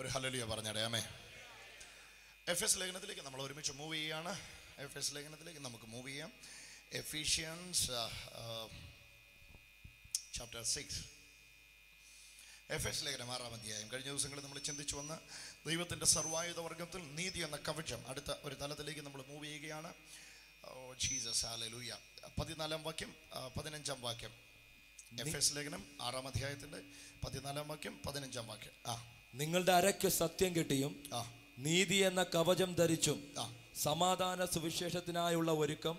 ഒരു ഹല്ലേലൂയ പറഞ്ഞാടേ. ആമേൻ. എഫെസ് ലേഖനത്തിലേക്ക് നമ്മൾ ഒരുമിച്ച് മൂവ് ചെയ്യുകയാണ്. എഫെസ് ലേഖനത്തിലേക്ക് നമുക്ക് മൂവ് ചെയ്യാം. Ephesians chapter 6. എഫെസ് ലേഖനം 6-ാം അധ്യായം. കഴിഞ്ഞ ദിവസങ്ങളിൽ നമ്മൾ ചിന്തിച്ചു വന്ന ദൈവത്തിൻ്റെ സർവായുധ വർഗത്തിൽ നീതി എന്ന കവചം അടുത്ത ഒരു തലത്തിലേക്ക് നമ്മൾ മൂവ് ചെയ്യുകയാണ്. Jesus hallelujah. 14-ാം വാക്യം 15-ാം വാക്യം. എഫെസ് ലേഖനം 6-ാം അധ്യായത്തിൻ്റെ 14-ാം വാക്യം 15-ാം വാക്യം. നിങ്ങളുടെ അരയ്ക്ക് സത്യം കിട്ടിയും നീതി എന്ന കവചം ധരിച്ചും സമാധാന സുവിശേഷത്തിനായുള്ള ഒരുക്കം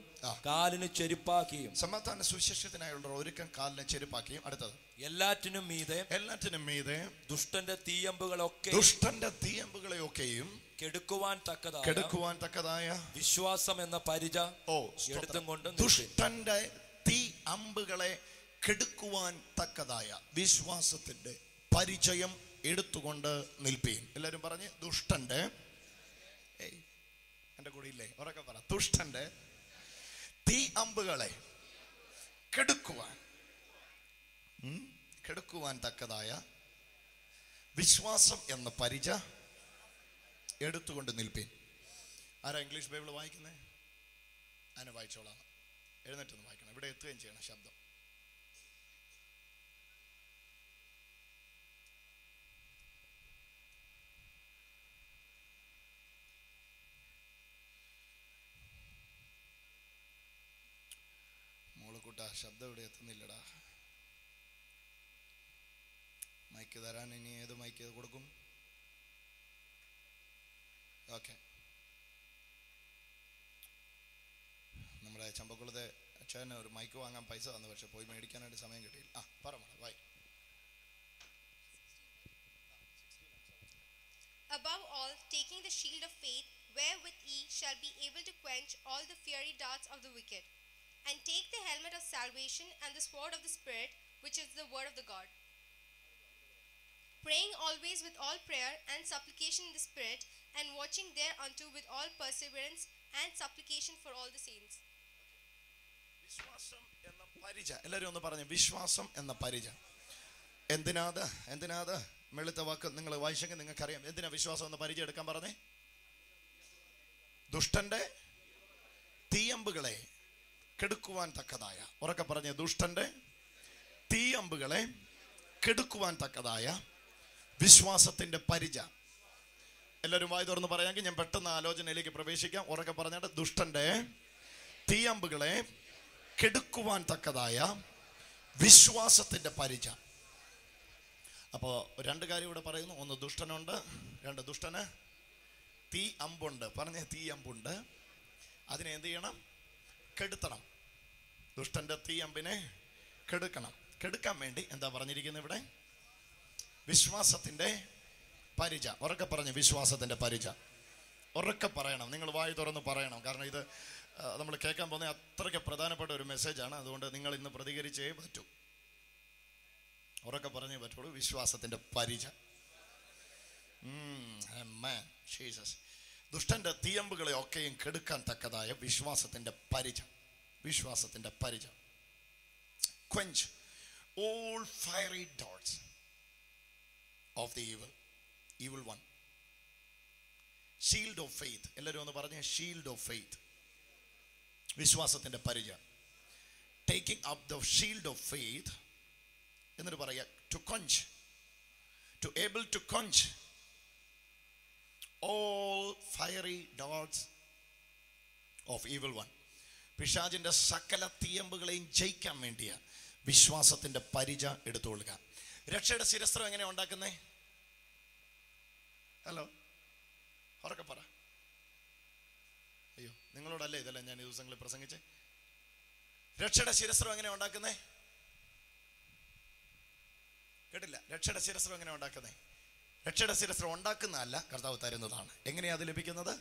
കാലിന് ചെരുപ്പാക്കിയും. സമാധാന സുവിശേഷത്തിനായുള്ള ഒരുക്കം കാലിന് ചെരുപ്പാക്കിയും. അടുത്തത് എല്ലാറ്റിനും മീതെ ദുഷ്ടന്റെ തീയമ്പുകളെയൊക്കെയും കെടുക്കുവാൻ തക്കതായ വിശ്വാസം എന്ന പരിച എടുത്തും കൊണ്ട് ദുഷ്ടന്റെ തീ അമ്പുകളെ കെടുക്കുവാൻ തക്കതായ വിശ്വാസത്തിന്റെ പരിചയം എടുത്തുകൊണ്ട് നിൽപ്പീൻ. എല്ലാവരും പറഞ്ഞ് ദുഷ്ടന്റെ, എന്റെ കൂടെ ഇല്ലേ, ഉറക്കെ പറ, ദുഷ്ടന്റെ തീ അമ്പുകളെ കെടുക്കുവാൻ തക്കതായ വിശ്വാസം എന്ന പരിച എടുത്തുകൊണ്ട് നിൽപ്പീൻ. ആരാ ഇംഗ്ലീഷ് ബൈബിൾ വായിക്കുന്നേ? അതിനെ വായിച്ചോളാം. എഴുന്നേറ്റൊന്ന് വായിക്കണം. ഇവിടെ എത്തുകയും ചെയ്യണം ശബ്ദം. ശബ്ദം ഇവിടെ എത്തുന്നില്ലടാ. മൈക്ക് തരാൻ ഇനി ഏത് മൈക്ക് കൊടുക്കും? ഓക്കെ. നമ്മുടെ ചമ്പക്കുളത്തെ അച്ഛന് ഒരു മൈക്ക് വാങ്ങാൻ പൈസ തന്നു, പക്ഷെ പോയി മേടിക്കാനായിട്ട് സമയം കിട്ടിയില്ല. പറ വായി. Above all, taking the shield of faith, wherewith ye shall be able to quench all the fiery darts of the wicked, and take the helmet of salvation and the sword of the Spirit, which is the word of the God. Praying always with all prayer and supplication in the Spirit, and watching thereunto with all perseverance and supplication for all the saints. വിശ്വാസം എന്ന പരിച. എല്ലാവരും ഒന്ന് പറഞ്ഞു, വിശ്വാസം എന്ന പരിച. എന്തിനാത് മെളുത്ത വാക്ക് നിങ്ങൾ വായിച്ചെങ്കിൽ നിങ്ങൾക്കറിയാം. എന്തിനാ വിശ്വാസം എന്ന പരിചയം എടുക്കാൻ പറഞ്ഞേ? ദുഷ്ടന്റെ തീയമ്പുകളെ കെടുക്കുവാൻ തക്കതായ, ഉറക്കെ പറഞ്ഞ, ദുഷ്ടന്റെ തീയമ്പുകളെ കെടുക്കുവാൻ തക്കതായ വിശ്വാസത്തിന്റെ പരിച. എല്ലാവരും വായി തുറന്ന് പറയാമെങ്കിൽ ഞാൻ പെട്ടെന്ന് ആലോചനയിലേക്ക് പ്രവേശിക്കാം. ഉറക്കെ പറഞ്ഞിട്ട്, ദുഷ്ടന്റെ തീയമ്പുകളെ കെടുക്കുവാൻ തക്കതായ വിശ്വാസത്തിന്റെ പരിച. അപ്പോൾ രണ്ട് കാര്യം ഇവിടെ പറയുന്നു. ഒന്ന്, ദുഷ്ടനുണ്ട്. രണ്ട്, ദുഷ്ടന് തീ അമ്പുണ്ട്. പറഞ്ഞ തീ അമ്പുണ്ട്. അതിനെ എന്ത് ചെയ്യണം? കെടുത്തണം. ദുഷ്ടന്റെ തീ അമ്പിനെ കെടുക്കണം. കെടുക്കാൻ വേണ്ടി എന്താ പറഞ്ഞിരിക്കുന്നത് ഇവിടെ? വിശ്വാസത്തിന്റെ പരിച. ഉറക്കെ പറഞ്ഞ്, വിശ്വാസത്തിന്റെ പരിച. ഉറക്കെ പറയണം. നിങ്ങൾ വായി തുറന്ന് പറയണം. കാരണം ഇത് നമ്മൾ കേൾക്കാൻ പോകുന്ന അത്രയ്ക്ക് പ്രധാനപ്പെട്ട ഒരു മെസ്സേജാണ്. അതുകൊണ്ട് നിങ്ങൾ ഇന്ന് പ്രതികരിച്ചേ പറ്റൂ. ഉറക്കെ പറഞ്ഞേ പറ്റുള്ളൂ. വിശ്വാസത്തിന്റെ പരിച. ദുഷ്ടന്റെ തീയമ്പുകളെ ഒക്കെയും കെടുക്കാൻ തക്കതായ വിശ്വാസത്തിന്റെ പരിച. വിശ്വാസത്തിന്റെ പരിച. Quench all fiery darts of the evil one. Shield of faith. എല്ലാവരും ഒന്ന് പറഞ്ഞേ, shield of faith. വിശ്വാസത്തിന്റെ പരിച. Taking up the shield of faith. എന്നിട്ട് പറയാ, to quench, to able to quench all fiery darts of evil one. പിശാചിന്റെ സകല തീയമ്പുകളെയും ജയിക്കാൻ വേണ്ടിയ വിശ്വാസത്തിന്റെ പരിച എടുത്തുകൊള്ളുക. രക്ഷയുടെ ശിരസ്ത്രം എങ്ങനെയാ ഉണ്ടാക്കുന്നേ? ഹലോ, ഉറക്കെ പറ. അയ്യോ, നിങ്ങളോടല്ലേ ഇതല്ല ഞാൻ ഈ ദിവസങ്ങളിൽ പ്രസംഗിച്ചേ. രക്ഷയുടെ ശിരസ്ത്രം എങ്ങനെയാ ഉണ്ടാക്കുന്നേ? കേട്ടില്ല. രക്ഷയുടെ ശിരസ്ത്രം എങ്ങനെയാ ഉണ്ടാക്കുന്നേ? രക്ഷയുടെ ശിരസ്ത്രം ഉണ്ടാക്കുന്നതല്ല, കർത്താവ് തരുന്നതാണ്. എങ്ങനെയാ അത് ലഭിക്കുന്നത്?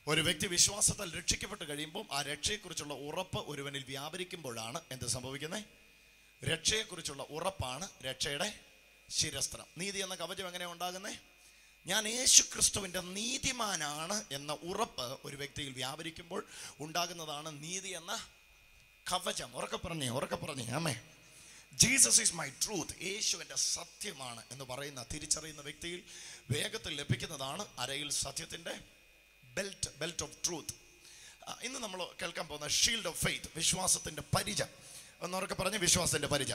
ഒരു വ്യക്തി വിശ്വാസത്താൽ രക്ഷിക്കപ്പെട്ട് കഴിയുമ്പോൾ ആ രക്ഷയെക്കുറിച്ചുള്ള ഉറപ്പ് ഒരുവനിൽ വ്യാപരിക്കുമ്പോഴാണ് എന്ത് സംഭവിക്കുന്നത്? രക്ഷയെക്കുറിച്ചുള്ള ഉറപ്പാണ് രക്ഷയുടെ ശിരസ്ത്രം. നീതി എന്ന കവചം എങ്ങനെയാണ് ഉണ്ടാകുന്നത്? ഞാൻ യേശു ക്രിസ്തുവിൻ്റെ നീതിമാനാണ് എന്ന ഉറപ്പ് ഒരു വ്യക്തിയിൽ വ്യാപരിക്കുമ്പോൾ ഉണ്ടാകുന്നതാണ് നീതി എന്ന കവചം. ഉറക്കെ പറഞ്ഞേ. ആമേ. ജീസസ് ഈസ് മൈ ട്രൂത്ത്, യേശു എൻ്റെ സത്യമാണ് എന്ന് പറയുന്ന തിരിച്ചറിയുന്ന വ്യക്തിയിൽ വേഗത്തിൽ ലഭിക്കുന്നതാണ് അരയിൽ സത്യത്തിൻ്റെ ബെൽറ്റ് ഓഫ് ട്രൂത്ത്. ഇന്ന് നമ്മൾ കേൾക്കാൻ പോകുന്ന ഷീൽഡ് ഓഫ് ഫെയ്ത്ത്, വിശ്വാസത്തിൻ്റെ പരിച. എന്നവരൊക്കെ പറഞ്ഞ് വിശ്വാസത്തിൻ്റെ പരിച.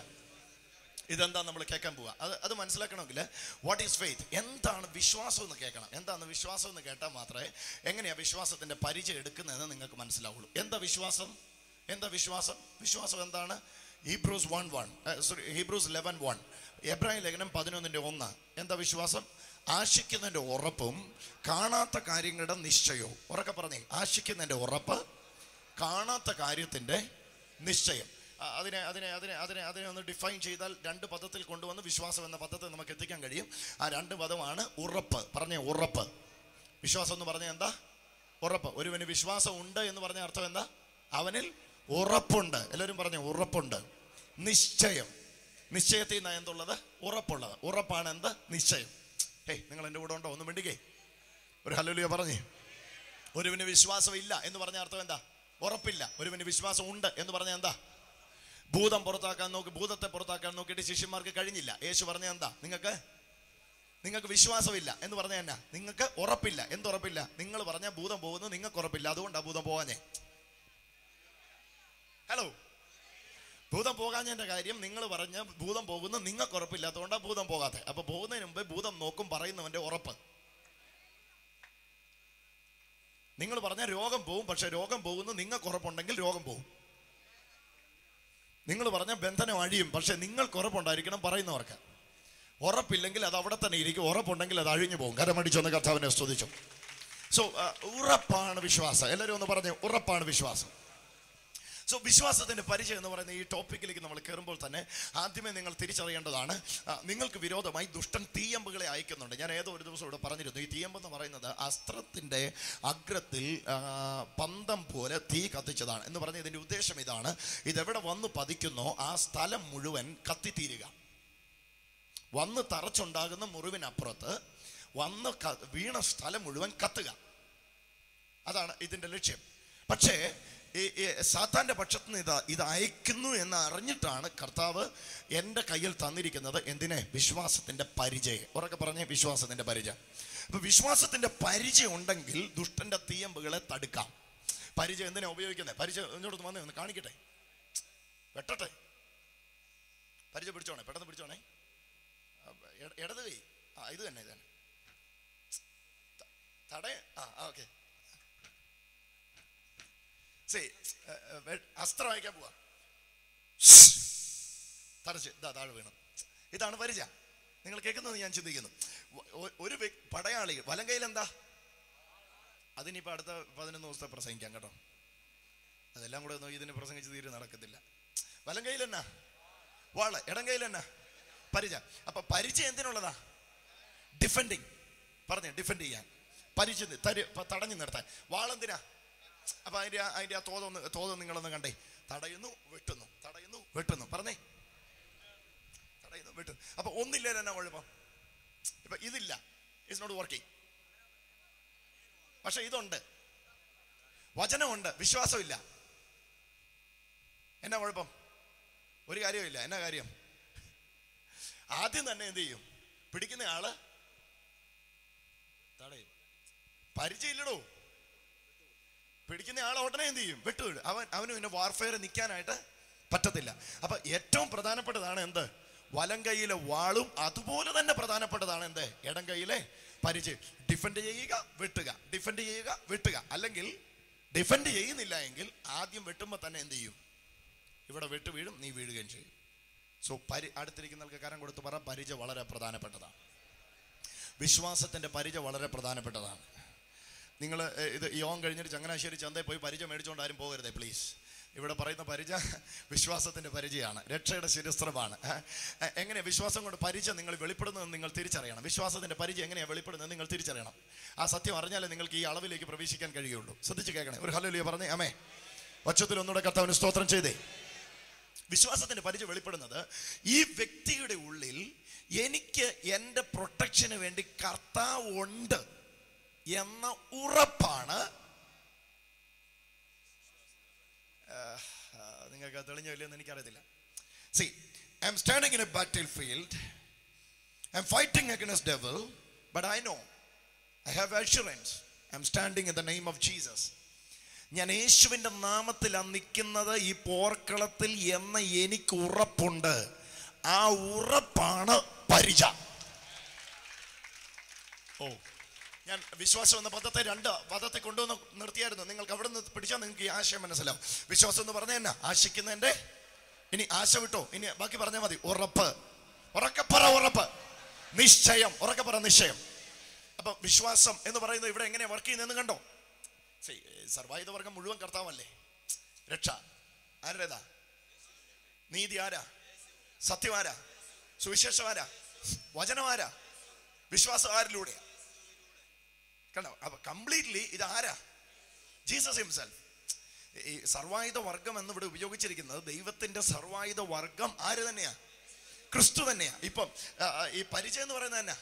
ഇതെന്താ നമ്മൾ കേൾക്കാൻ പോവുക. അത് മനസ്സിലാക്കണമെങ്കിൽ വാട്ട് ഈസ് ഫെയ്ത്ത്, എന്താണ് വിശ്വാസം എന്ന് കേൾക്കണം. എന്താണ് വിശ്വാസം എന്ന് കേട്ടാൽ മാത്രമേ എങ്ങനെയാണ് വിശ്വാസത്തിൻ്റെ പരിചയം എടുക്കുന്നതെന്ന് നിങ്ങൾക്ക് മനസ്സിലാവുള്ളൂ. എന്താ വിശ്വാസം? വിശ്വാസം എന്താണ്? ഹീബ്രൂസ് 11:1, എബ്രായ ലേഖനം 11:1. എന്താ വിശ്വാസം? ആശിക്കുന്നതിൻ്റെ ഉറപ്പും കാണാത്ത കാര്യങ്ങളുടെ നിശ്ചയവും. ഉറക്കെ പറഞ്ഞേ, ആശിക്കുന്നതിൻ്റെ ഉറപ്പ്, കാണാത്ത കാര്യത്തിൻ്റെ നിശ്ചയം. അതിനെ ഒന്ന് ഡിഫൈൻ ചെയ്താൽ 2 പദത്തിൽ കൊണ്ടുവന്ന് വിശ്വാസം എന്ന പദത്തെ നമുക്ക് എത്തിക്കാൻ കഴിയും. ആ 2 പദമാണ് ഉറപ്പ്. പറഞ്ഞേ, ഉറപ്പ്. വിശ്വാസം എന്ന് പറഞ്ഞാൽ എന്താ? ഉറപ്പ്. ഒരുവന് വിശ്വാസം ഉണ്ട് എന്ന് പറഞ്ഞ അർത്ഥം എന്താ? അവനിൽ ഉറപ്പുണ്ട്. എല്ലാവരും പറഞ്ഞേ, ഉറപ്പുണ്ട്. നിശ്ചയം. നിശ്ചയത്തിൽ നിന്നാണ് എന്തുള്ളത്? ഉറപ്പുള്ളത്. ഉറപ്പാണ് എന്ത്? നിശ്ചയം. നിങ്ങൾ എൻ്റെ കൂടെ ഉണ്ടോ? ഒന്ന് മിണ്ടിക്കേ, ഒരു ഹല്ലേലൂയ പറഞ്ഞേ. ഒരുവന് വിശ്വാസം ഇല്ല എന്ന് പറഞ്ഞ അർത്ഥം എന്താ? ഉറപ്പില്ല. ഒരുവന് വിശ്വാസം ഉണ്ട് എന്ന് പറഞ്ഞാൽ എന്താ? ഭൂതത്തെ പുറത്താക്കാൻ നോക്കിയിട്ട് ശിഷ്യന്മാർക്ക് കഴിഞ്ഞില്ല. യേശു പറഞ്ഞ എന്താ? നിങ്ങൾക്ക് വിശ്വാസമില്ല എന്ന് പറഞ്ഞ എന്നാ? നിങ്ങൾക്ക് ഉറപ്പില്ല. എന്തുറപ്പില്ല? നിങ്ങൾ പറഞ്ഞ ഭൂതം പോകുന്നു, നിങ്ങൾക്ക് ഉറപ്പില്ല, അതുകൊണ്ടാ ഭൂതം പോകാഞ്ഞേ. ഹലോ, ഭൂതം പോകാഞ്ഞതിന്റെ കാര്യം നിങ്ങൾ പറഞ്ഞ ഭൂതം പോകുന്നു, നിങ്ങൾക്ക് ഉറപ്പില്ലാത്തതുകൊണ്ടാ ഭൂതം പോകാതെ. അപ്പൊ പോകുന്നതിന് മുമ്പ് ഭൂതം നോക്കും, പറയുന്നവന്റെ ഉറപ്പ്. നിങ്ങൾ പറഞ്ഞ രോഗം പോകും, പക്ഷെ രോഗം പോകുന്നു, നിങ്ങൾക്ക് ഉറപ്പുണ്ടെങ്കിൽ രോഗം പോകും. നിങ്ങൾ പറഞ്ഞ ബന്ധനം അഴിയും, പക്ഷെ നിങ്ങൾക്ക് ഉറപ്പുണ്ടായിരിക്കണം പറയുന്നവർക്ക്. ഉറപ്പില്ലെങ്കിൽ അത് അവിടെ തന്നെ ഇരിക്കും, ഉറപ്പുണ്ടെങ്കിൽ അത് അഴിഞ്ഞു പോകും. കരമടിച്ചൊന്ന് കർത്താവിനെ സ്തുതിച്ചു. സോ ഉറപ്പാണ് വിശ്വാസം. എല്ലാവരും ഒന്ന് പറഞ്ഞേ, ഉറപ്പാണ് വിശ്വാസം. സോ വിശ്വാസത്തിൻ്റെ പരിചയം എന്ന് പറയുന്ന ഈ ടോപ്പിക്കിലേക്ക് നമ്മൾ കയറുമ്പോൾ തന്നെ ആദ്യമേ നിങ്ങൾ തിരിച്ചറിയേണ്ടതാണ്, നിങ്ങൾക്ക് വിരോധമായി ദുഷ്ടൻ തീയമ്പുകളെ അയക്കുന്നുണ്ട്. ഞാൻ ഏതോ ഒരു ദിവസം ഇവിടെ പറഞ്ഞിരുന്നു, ഈ തീയമ്പെന്ന് പറയുന്നത് അസ്ത്രത്തിൻ്റെ അഗ്രത്തിൽ പന്തം പോലെ തീ കത്തിച്ചതാണ് എന്ന് പറഞ്ഞ ഇതിൻ്റെ ഉദ്ദേശം ഇതാണ്: ഇതെവിടെ വന്ന് പതിക്കുന്നോ ആ സ്ഥലം മുഴുവൻ കത്തിത്തീരുക. വന്ന് തറച്ചുണ്ടാകുന്ന മുറിവിനപ്പുറത്ത് വന്ന് വീണ സ്ഥലം മുഴുവൻ കത്തുക. അതാണ് ഇതിൻ്റെ ലക്ഷ്യം. പക്ഷേ ഈ സാത്താൻ്റെ പക്ഷത്ത് നിന്ന് ഇത് അയക്കുന്നു എന്ന് അറിഞ്ഞിട്ടാണ് കർത്താവ് എൻ്റെ കയ്യിൽ തന്നിരിക്കുന്നത്. എന്തിനെ? വിശ്വാസത്തിൻ്റെ പരിചയം. ഉറക്കെ പറഞ്ഞേ, വിശ്വാസത്തിൻ്റെ പരിചയം. അപ്പൊ വിശ്വാസത്തിൻ്റെ പരിചയം ഉണ്ടെങ്കിൽ ദുഷ്ടന്റെ തീയമ്പുകളെ തടുക്കാം. പരിചയം എന്തിനാ ഉപയോഗിക്കുന്നത്? പരിചയം ഇങ്ങോട്ട് വന്നേ, ഒന്ന് കാണിക്കട്ടെ, വെട്ടട്ടെ. പരിചയം പിടിച്ചോണേ, പെട്ടെന്ന് പിടിച്ചോണേ. ഇടത് കൈ, ഇത് തന്നെ തടയ. ഓക്കെ, അസ്ത്രം അയക്കാൻ പോവാ, തടച്ച് താഴെ വീണു. ഇതാണ് പരിചയം. നിങ്ങൾ കേൾക്കുന്നത് ഞാൻ ചിന്തിക്കുന്നു. ഒരു പടയാളി വലം കയ്യിൽ എന്താ? അതിനിപ്പോൾ അടുത്ത 11 ദിവസത്തെ പ്രസംഗിക്കാം കേട്ടോ. അതെല്ലാം കൂടെ ഒന്നും ഇതിന് പ്രസംഗിച്ച് തീരെ നടക്കത്തില്ല. വലം കയ്യിൽ എന്നാ? വാള്. ഇടം കയ്യിൽ എന്നാ? പരിചയം. അപ്പൊ പരിചയം എന്തിനുള്ളതാ? ഡിഫെൻഡിങ്. പറഞ്ഞേ, ഡിഫെൻഡ് ചെയ്യാൻ, പരിചയം തടഞ്ഞു നിർത്താൻ. വാളെന്തിനാ? അപ്പൊ അതിന്റെ ആ തോതൊന്ന് നിങ്ങളൊന്ന് കണ്ടേ. തടയുന്നു, വെട്ടുന്നു, തടയുന്നു, വെട്ടുന്നു. പറഞ്ഞേ, തടയുന്നു, വെട്ടുന്നു. അപ്പൊ ഒന്നില്ല എന്നാ കുഴപ്പം? ഇപ്പൊ ഇതില്ല, ഇറ്റ്സ് നോട്ട് വർക്കിംഗ്. പക്ഷെ ഇതുണ്ട്, വചനമുണ്ട്, വിശ്വാസമില്ല. എന്നാ കുഴപ്പം? ഒരു കാര്യമില്ല. എന്നാ കാര്യം? ആദ്യം തന്നെ എന്ത് ചെയ്യും? പിടിക്കുന്ന ആള് തടയും. പരിചയമില്ലടോ. പിടിക്കുന്ന ആൾ ഉടനെ എന്ത് ചെയ്യും? വിട്ടുവിടും. അവന് പിന്നെ വാർഫെയർ നിൽക്കാനായിട്ട് പറ്റത്തില്ല. അപ്പൊ ഏറ്റവും പ്രധാനപ്പെട്ടതാണ് എന്ത്? വലം കൈയിലെ വാളും അതുപോലെ തന്നെ പ്രധാനപ്പെട്ടതാണ് എന്ത്? ഇടം കൈയിലെ പരിചയം. ഡിഫെൻഡ് ചെയ്യുക, വെട്ടുക, ഡിഫെൻഡ് ചെയ്യുക, വെട്ടുക. അല്ലെങ്കിൽ ഡിഫെൻഡ് ചെയ്യുന്നില്ല എങ്കിൽ ആദ്യം വെട്ടുമ്പോൾ തന്നെ എന്ത് ചെയ്യും? ഇവിടെ വെട്ട് വീഴും, നീ വീഴുകയും ചെയ്യും. സോ അടുത്തിരിക്കുന്നവർക്ക് കരം കൊടുത്ത് പറ, പരിചയം വളരെ പ്രധാനപ്പെട്ടതാണ്. വിശ്വാസത്തിന്റെ പരിചയം വളരെ പ്രധാനപ്പെട്ടതാണ്. നിങ്ങൾ ഇത് യോഗം കഴിഞ്ഞിട്ട് ചങ്ങനാശ്ശേരി ചന്തയിൽ പോയി പരിചയം മേടിച്ചുകൊണ്ട് ആരും പോകരുതേ പ്ലീസ്. ഇവിടെ പറയുന്ന പരിചയം വിശ്വാസത്തിന്റെ പരിചയമാണ്, രക്ഷയുടെ ശിരസ്ത്രമാണ്. എങ്ങനെ വിശ്വാസം കൊണ്ട് പരിചയം നിങ്ങൾ വെളിപ്പെടുന്നതെന്ന് നിങ്ങൾ തിരിച്ചറിയണം. വിശ്വാസത്തിന്റെ പരിചയം എങ്ങനെയാണ് വെളിപ്പെടുന്നത് നിങ്ങൾ തിരിച്ചറിയണം. ആ സത്യം അറിഞ്ഞാലേ നിങ്ങൾക്ക് ഈ അളവിലേക്ക് പ്രവേശിക്കാൻ കഴിയുള്ളൂ. ശ്രദ്ധിച്ച് കേൾക്കണേ. ഒരു ഹല്ലേലൂയ പറഞ്ഞേ, ആമേ. ഒച്ചത്തിൽ ഒന്നുകൂടെ കർത്താവിന് സ്തോത്രം ചെയ്തേ. വിശ്വാസത്തിന്റെ പരിചയം വെളിപ്പെടുന്നത് ഈ വ്യക്തിയുടെ ഉള്ളിൽ എനിക്ക് എൻ്റെ പ്രൊട്ടക്ഷന് വേണ്ടി കർത്താവ് ഉണ്ട് എന്ന ഉറപ്പാണ്. നിങ്ങൾക്ക് തെളിഞ്ഞോ ഇല്ലെന്ന് എനിക്കറിയത്തില്ല. I'm standing in a battlefield. I'm fighting against devil, but I know, I have assurance. I'm standing in the name of Jesus. ഞാൻ യേശുവിൻ്റെ നാമത്തിലാണ് നിൽക്കുന്നത് ഈ പോർക്കളത്തിൽ എന്ന് എനിക്ക് ഉറപ്പുണ്ട്. ആ ഉറപ്പാണ് പരിച. ഞാൻ വിശ്വാസം എന്ന പദത്തെ കൊണ്ടുവന്ന് നിർത്തിയായിരുന്നു. നിങ്ങൾക്ക് അവിടെ നിന്ന് പിടിച്ചാൽ നിങ്ങൾക്ക് ഈ ആശയം മനസ്സിലാവും. വിശ്വാസം എന്ന് പറഞ്ഞ എന്നാ? ആശിക്കുന്നതിൻ്റെ, ഇനി ആശ വിട്ടോ, ഇനി ബാക്കി പറഞ്ഞാൽ മതി. ഉറപ്പ്, ഉറക്കപ്പറ ഉറപ്പ്, നിശ്ചയം, ഉറക്കപ്പറ നിശ്ചയം. അപ്പൊ വിശ്വാസം എന്ന് പറയുന്നത് ഇവിടെ എങ്ങനെയാ വർക്ക് ചെയ്യുന്നതെന്ന് കണ്ടോ? സർവായുധ വർഗം മുഴുവൻ കർത്താവല്ലേ. രക്ഷ ആരുടേതാ? നീതി ആരാ? സത്യം ആരാ? സുവിശേഷം ആരാ? വചനം ആരാ? വിശ്വാസം ആരിലൂടെ? കണ്ടോ? അപ്പൊ കംപ്ലീറ്റ്ലി ഇത് ആരാ? Jesus himself. ഈ സർവായുധ വർഗം എന്നിവിടെ ഉപയോഗിച്ചിരിക്കുന്നത് ദൈവത്തിന്റെ സർവായുധ വർഗം ആര് തന്നെയാ? ക്രിസ്തു തന്നെയാ. ഇപ്പം ഈ പരിചയം എന്ന് പറയുന്നത് തന്നെ,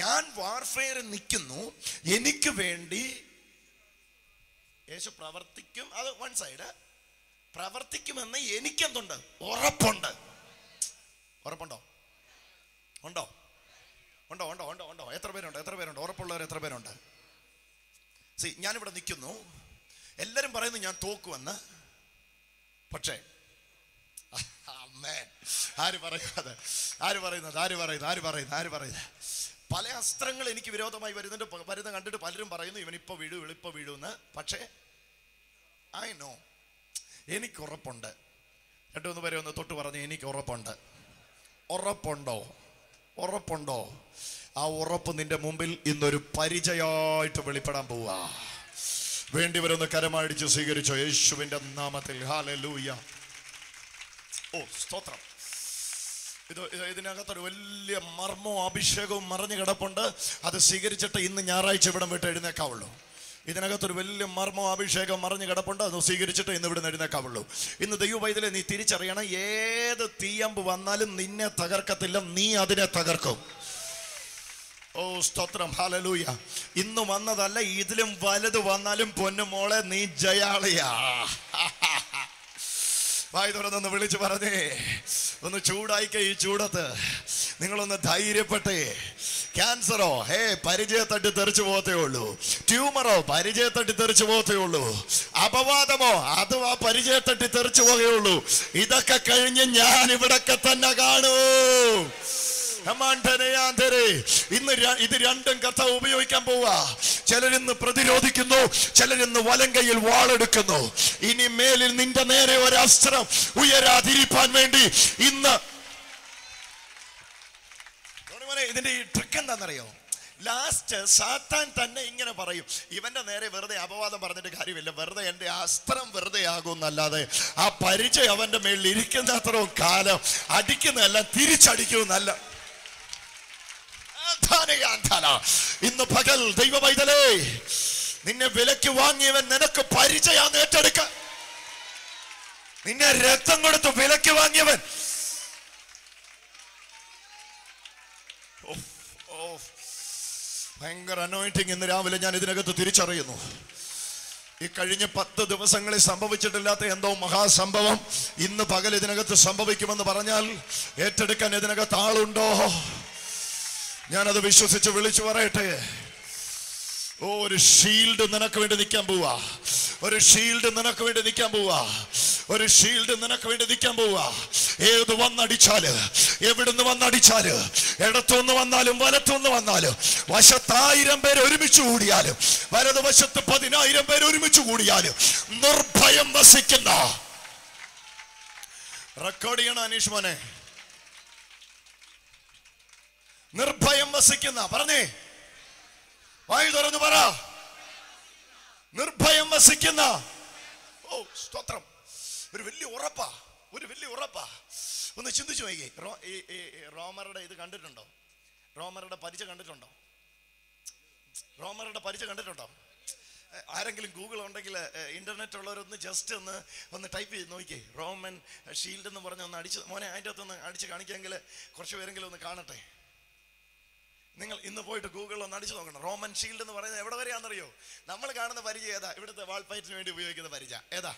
ഞാൻ വാർഫെയറിൽ നിൽക്കുന്നു, എനിക്ക് വേണ്ടി യേശു പ്രവർത്തിക്കും. അത് വൺ സൈഡ്. പ്രവർത്തിക്കുമെന്ന് എനിക്കെന്തുണ്ട്? ഉറപ്പുണ്ട്. ഉറപ്പുണ്ടോ? ഉണ്ടോ? ഉണ്ടോ? ഉണ്ടോ? ഉണ്ടോ? ഉണ്ടോ? എത്ര പേരുണ്ട്? ഉറപ്പുള്ളവർ എത്ര പേരുണ്ട്? ഞാനിവിടെ നിൽക്കുന്നു, എല്ലാരും പറയുന്നു ഞാൻ തോക്കുമെന്ന്. പക്ഷേ ആര് പറയുന്നത്? പല അസ്ത്രങ്ങൾ എനിക്ക് വിരോധമായി വരുന്ന കണ്ടിട്ട് പലരും പറയുന്നു ഇവൻ ഇപ്പൊ വീഴുമെന്ന്. പക്ഷേ ഐ നോ, എനിക്ക് ഉറപ്പുണ്ട്. 2-3 പേരെ ഒന്ന് തൊട്ട് പറഞ്ഞു, എനിക്ക് ഉറപ്പുണ്ട്. ഉറപ്പുണ്ടോ? ആ ഉറപ്പ് നിന്റെ മുമ്പിൽ ഇന്നൊരു പരിചയമായിട്ട് വെളിപ്പെടാൻ പോവാ. വേണ്ടിവരൊന്ന് കരമടിച്ച് സ്വീകരിച്ചോ യേശുവിന്റെ നാമത്തിൽ. ഹല്ലേലൂയ. സ്തോത്രം. ഇതിനകത്തൊരു വലിയ മർമ്മവും അഭിഷേകവും മറിഞ്ഞു കിടപ്പുണ്ട്. അത് സ്വീകരിച്ചിട്ട് ഇന്ന് ഞായറാഴ്ച ഇവിടം വിട്ട് എഴുന്നേക്കാവുള്ളൂ. ഇതിനകത്തൊരു വലിയ മർമ്മവും അഭിഷേകം മറിഞ്ഞു കിടപ്പുണ്ട്. അത് സ്വീകരിച്ചിട്ട് ഇന്ന് ഇവിടെ എഴുന്നേക്കാവുള്ളൂ. ഇന്ന് ദൈവവൈതലെ നീ തിരിച്ചറിയണം, ഏത് തീയമ്പ് വന്നാലും നിന്നെ തകർക്കത്തില്ല, നീ അതിനെ തകർക്കും. സ്തോത്രം. ഹല്ലേലൂയ. ഇന്ന് വന്നതല്ല, ഇതിലും വലുത് വന്നാലും പൊന്നുമോളെ നീ ജയാളിയാ. വായി തുറന്നൊന്ന് വിളിച്ചു പറഞ്ഞേ, ഒന്ന് ചൂടായിക്ക. ഈ ചൂടത്ത് നിങ്ങളൊന്ന് ധൈര്യപ്പെട്ടേ. ക്യാൻസറോ പരിചയത്തട്ടി തെറിച്ചു പോകത്തേ ഉള്ളൂ. ട്യൂമറോ പരിചയത്തട്ടി തെറിച്ചു പോകത്തേ ഉള്ളൂ. അപവാദമോ അതും ആ പരിചയത്തട്ടി തെറിച്ചു പോകേയുള്ളൂ. ഇതൊക്കെ കഴിഞ്ഞ് ഞാൻ ഇവിടൊക്കെ തന്നെ കാണൂ. ഇന്ന് ഇത് രണ്ടും കർത്താവ് ഉപയോഗിക്കാൻ പോവാ. ചിലരിന്ന് പ്രതിരോധിക്കുന്നു, ചിലരിന്ന് വലം കൈയിൽ വാളെടുക്കുന്നു. ഇനി മേലിൽ നിന്റെ നേരെ ഒരു അസ്ത്രം ഉയരാതിരിക്കാൻ വേണ്ടി ഇന്ന് ഇതിന്റെ ഈ ട്രിക്ക് എന്താണെന്നറിയോ? ലാസ്റ്റ് സാത്താൻ തന്നെ ഇങ്ങനെ പറയും, ഇവന്റെ നേരെ വെറുതെ അപവാദം പറഞ്ഞിട്ട് കാര്യമില്ല, വെറുതെ എന്റെ അസ്ത്രം വെറുതെ ആകുമെന്നല്ലാതെ ആ പരിചയം അവന്റെ മേളിൽ ഇരിക്കുന്ന അത്രയും കാലം അടിക്കുന്നതല്ല, തിരിച്ചടിക്കുമെന്നല്ല. ഇന്ന് പകൽ ദൈവവൈതലേ, നിന്നെ വിലക്ക് വാങ്ങിയവൻ നിനക്ക് പരിചയം ഏറ്റെടുക്ക. നിന്നെ രക്തം കൊടുത്ത് വിലക്ക് വാങ്ങിയവൻ ഭയങ്കര അനോയിന്റിങ് ഇന്ന് രാവിലെ ഞാൻ ഇതിനകത്ത് തിരിച്ചറിയുന്നു. ഈ കഴിഞ്ഞ 10 ദിവസങ്ങളിൽ സംഭവിച്ചിട്ടില്ലാത്ത എന്തോ മഹാസംഭവം ഇന്ന് പകൽ ഇതിനകത്ത് സംഭവിക്കുമെന്ന് പറഞ്ഞാൽ ഏറ്റെടുക്കാൻ ഇതിനകത്ത് ആളുണ്ടോ? ഞാനത് വിശ്വസിച്ച് വിളിച്ചു പറയട്ടെ. ഒരു ഷീൽഡ് നിനക്ക് വേണ്ടി നിൽക്കാൻ പോവാ. ഒരു ഷീൽഡ് നിനക്ക് വേണ്ടി നിൽക്കാൻ പോവാ. ഒരു ഷീൽഡ് നിനക്ക് വേണ്ടി നിൽക്കാൻ പോവാ. ഏത് വന്നടിച്ചാല്, എവിടുന്ന് വന്നടിച്ചാല്, ഇടത്തുനിന്ന് വന്നാലും വലത്തുനിന്ന് വന്നാലും, വശത്ത് 1000 പേര് ഒരുമിച്ച് കൂടിയാലും വലതുവശത്ത് 10,000 പേര് ഒരുമിച്ച് കൂടിയാലും നിർഭയം വസിക്കുന്ന, റെക്കോർഡ് ചെയ്യണം അനീഷ് മോനെ, നിർഭയം വസിക്കുന്ന, പറഞ്ഞേ, വായു തുറന്നു പറ, നിർഭയം വസിക്കുന്ന. സ്തോത്രം. ഒരു വലിയ ഉറപ്പാ, ഒരു വലിയ ഉറപ്പാ. ഒന്ന് ചിന്തിച്ചു നോക്കി. റോമറുടെ ഇത് കണ്ടിട്ടുണ്ടോ? റോമറുടെ പരിചയം കണ്ടിട്ടുണ്ടോ? റോമറുടെ പരിചയം കണ്ടിട്ടുണ്ടോ? ആരെങ്കിലും ഗൂഗിൾ ഉണ്ടെങ്കിൽ ഇന്റർനെറ്റ് ഉള്ളവരൊന്ന് ജസ്റ്റ് ഒന്ന് ടൈപ്പ് ചെയ്ത് നോക്കിക്കേ. റോമൻ ഷീൽഡ് എന്ന് പറഞ്ഞ് ഒന്ന് അടിച്ച്, മോനെ അതിൻ്റെ അകത്തൊന്ന് അടിച്ച് കാണിക്കാമെങ്കിൽ കുറച്ച് പേരെങ്കിലും ഒന്ന് കാണട്ടെ. നിങ്ങൾ ഇന്ന് പോയിട്ട് ഗൂഗിളിൽ ഒന്ന് അടിച്ചു നോക്കണം. റോമൻ ഷീൽഡ് എന്ന് പറയുന്നത് എവിടെ വരെയാണെന്നറിയോ? നമ്മൾ കാണുന്ന പരിചയം ഏതാ? ഇവിടുത്തെ വാൾപ്പയറ്റിന് വേണ്ടി ഉപയോഗിക്കുന്ന പരിചയം ഏതാ?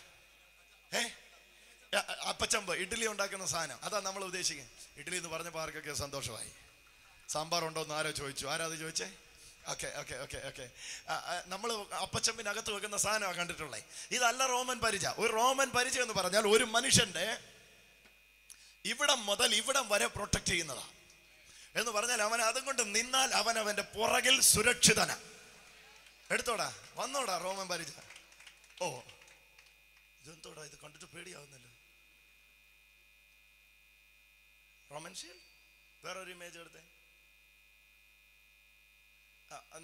ആ അപ്പച്ചമ്പ് ഇഡ്ഡലി ഉണ്ടാക്കുന്ന സാധനം, അതാ നമ്മൾ ഉദ്ദേശിക്കുന്നത്. ഇഡ്ഡലി എന്ന് പറഞ്ഞപ്പോൾ ആർക്കൊക്കെ സന്തോഷമായി. സാമ്പാർ ഉണ്ടോ എന്ന് ആരോ ചോദിച്ചു. ആരാ അത് ചോദിച്ചേ? Okay okay okay okay. നമ്മൾ അപ്പച്ചമ്പിനകത്ത് വെക്കുന്ന സാധനമാണ് കണ്ടിട്ടുള്ളത്. ഇതല്ല റോമൻ പരിച. ഒരു റോമൻ പരിച എന്ന് പറഞ്ഞാൽ ഒരു മനുഷ്യന്റെ ഇവിടം മുതൽ ഇവിടം വരെ പ്രൊട്ടക്ട് ചെയ്യുന്നതാ എന്ന് പറഞ്ഞാൽ അവൻ അതും കൊണ്ട് നിന്നാൽ അവൻ അവന്റെ പുറകിൽ സുരക്ഷിതന. എടുത്തോടാ, വന്നോടാ റോമൻ പരിച. ഓ ഇതെന്തോടാ, ഇത് കണ്ടിട്ട് പേടിയാവുന്നല്ലോ. Roman shield. വേറൊരു ഇമേജ് എടുത്തേ.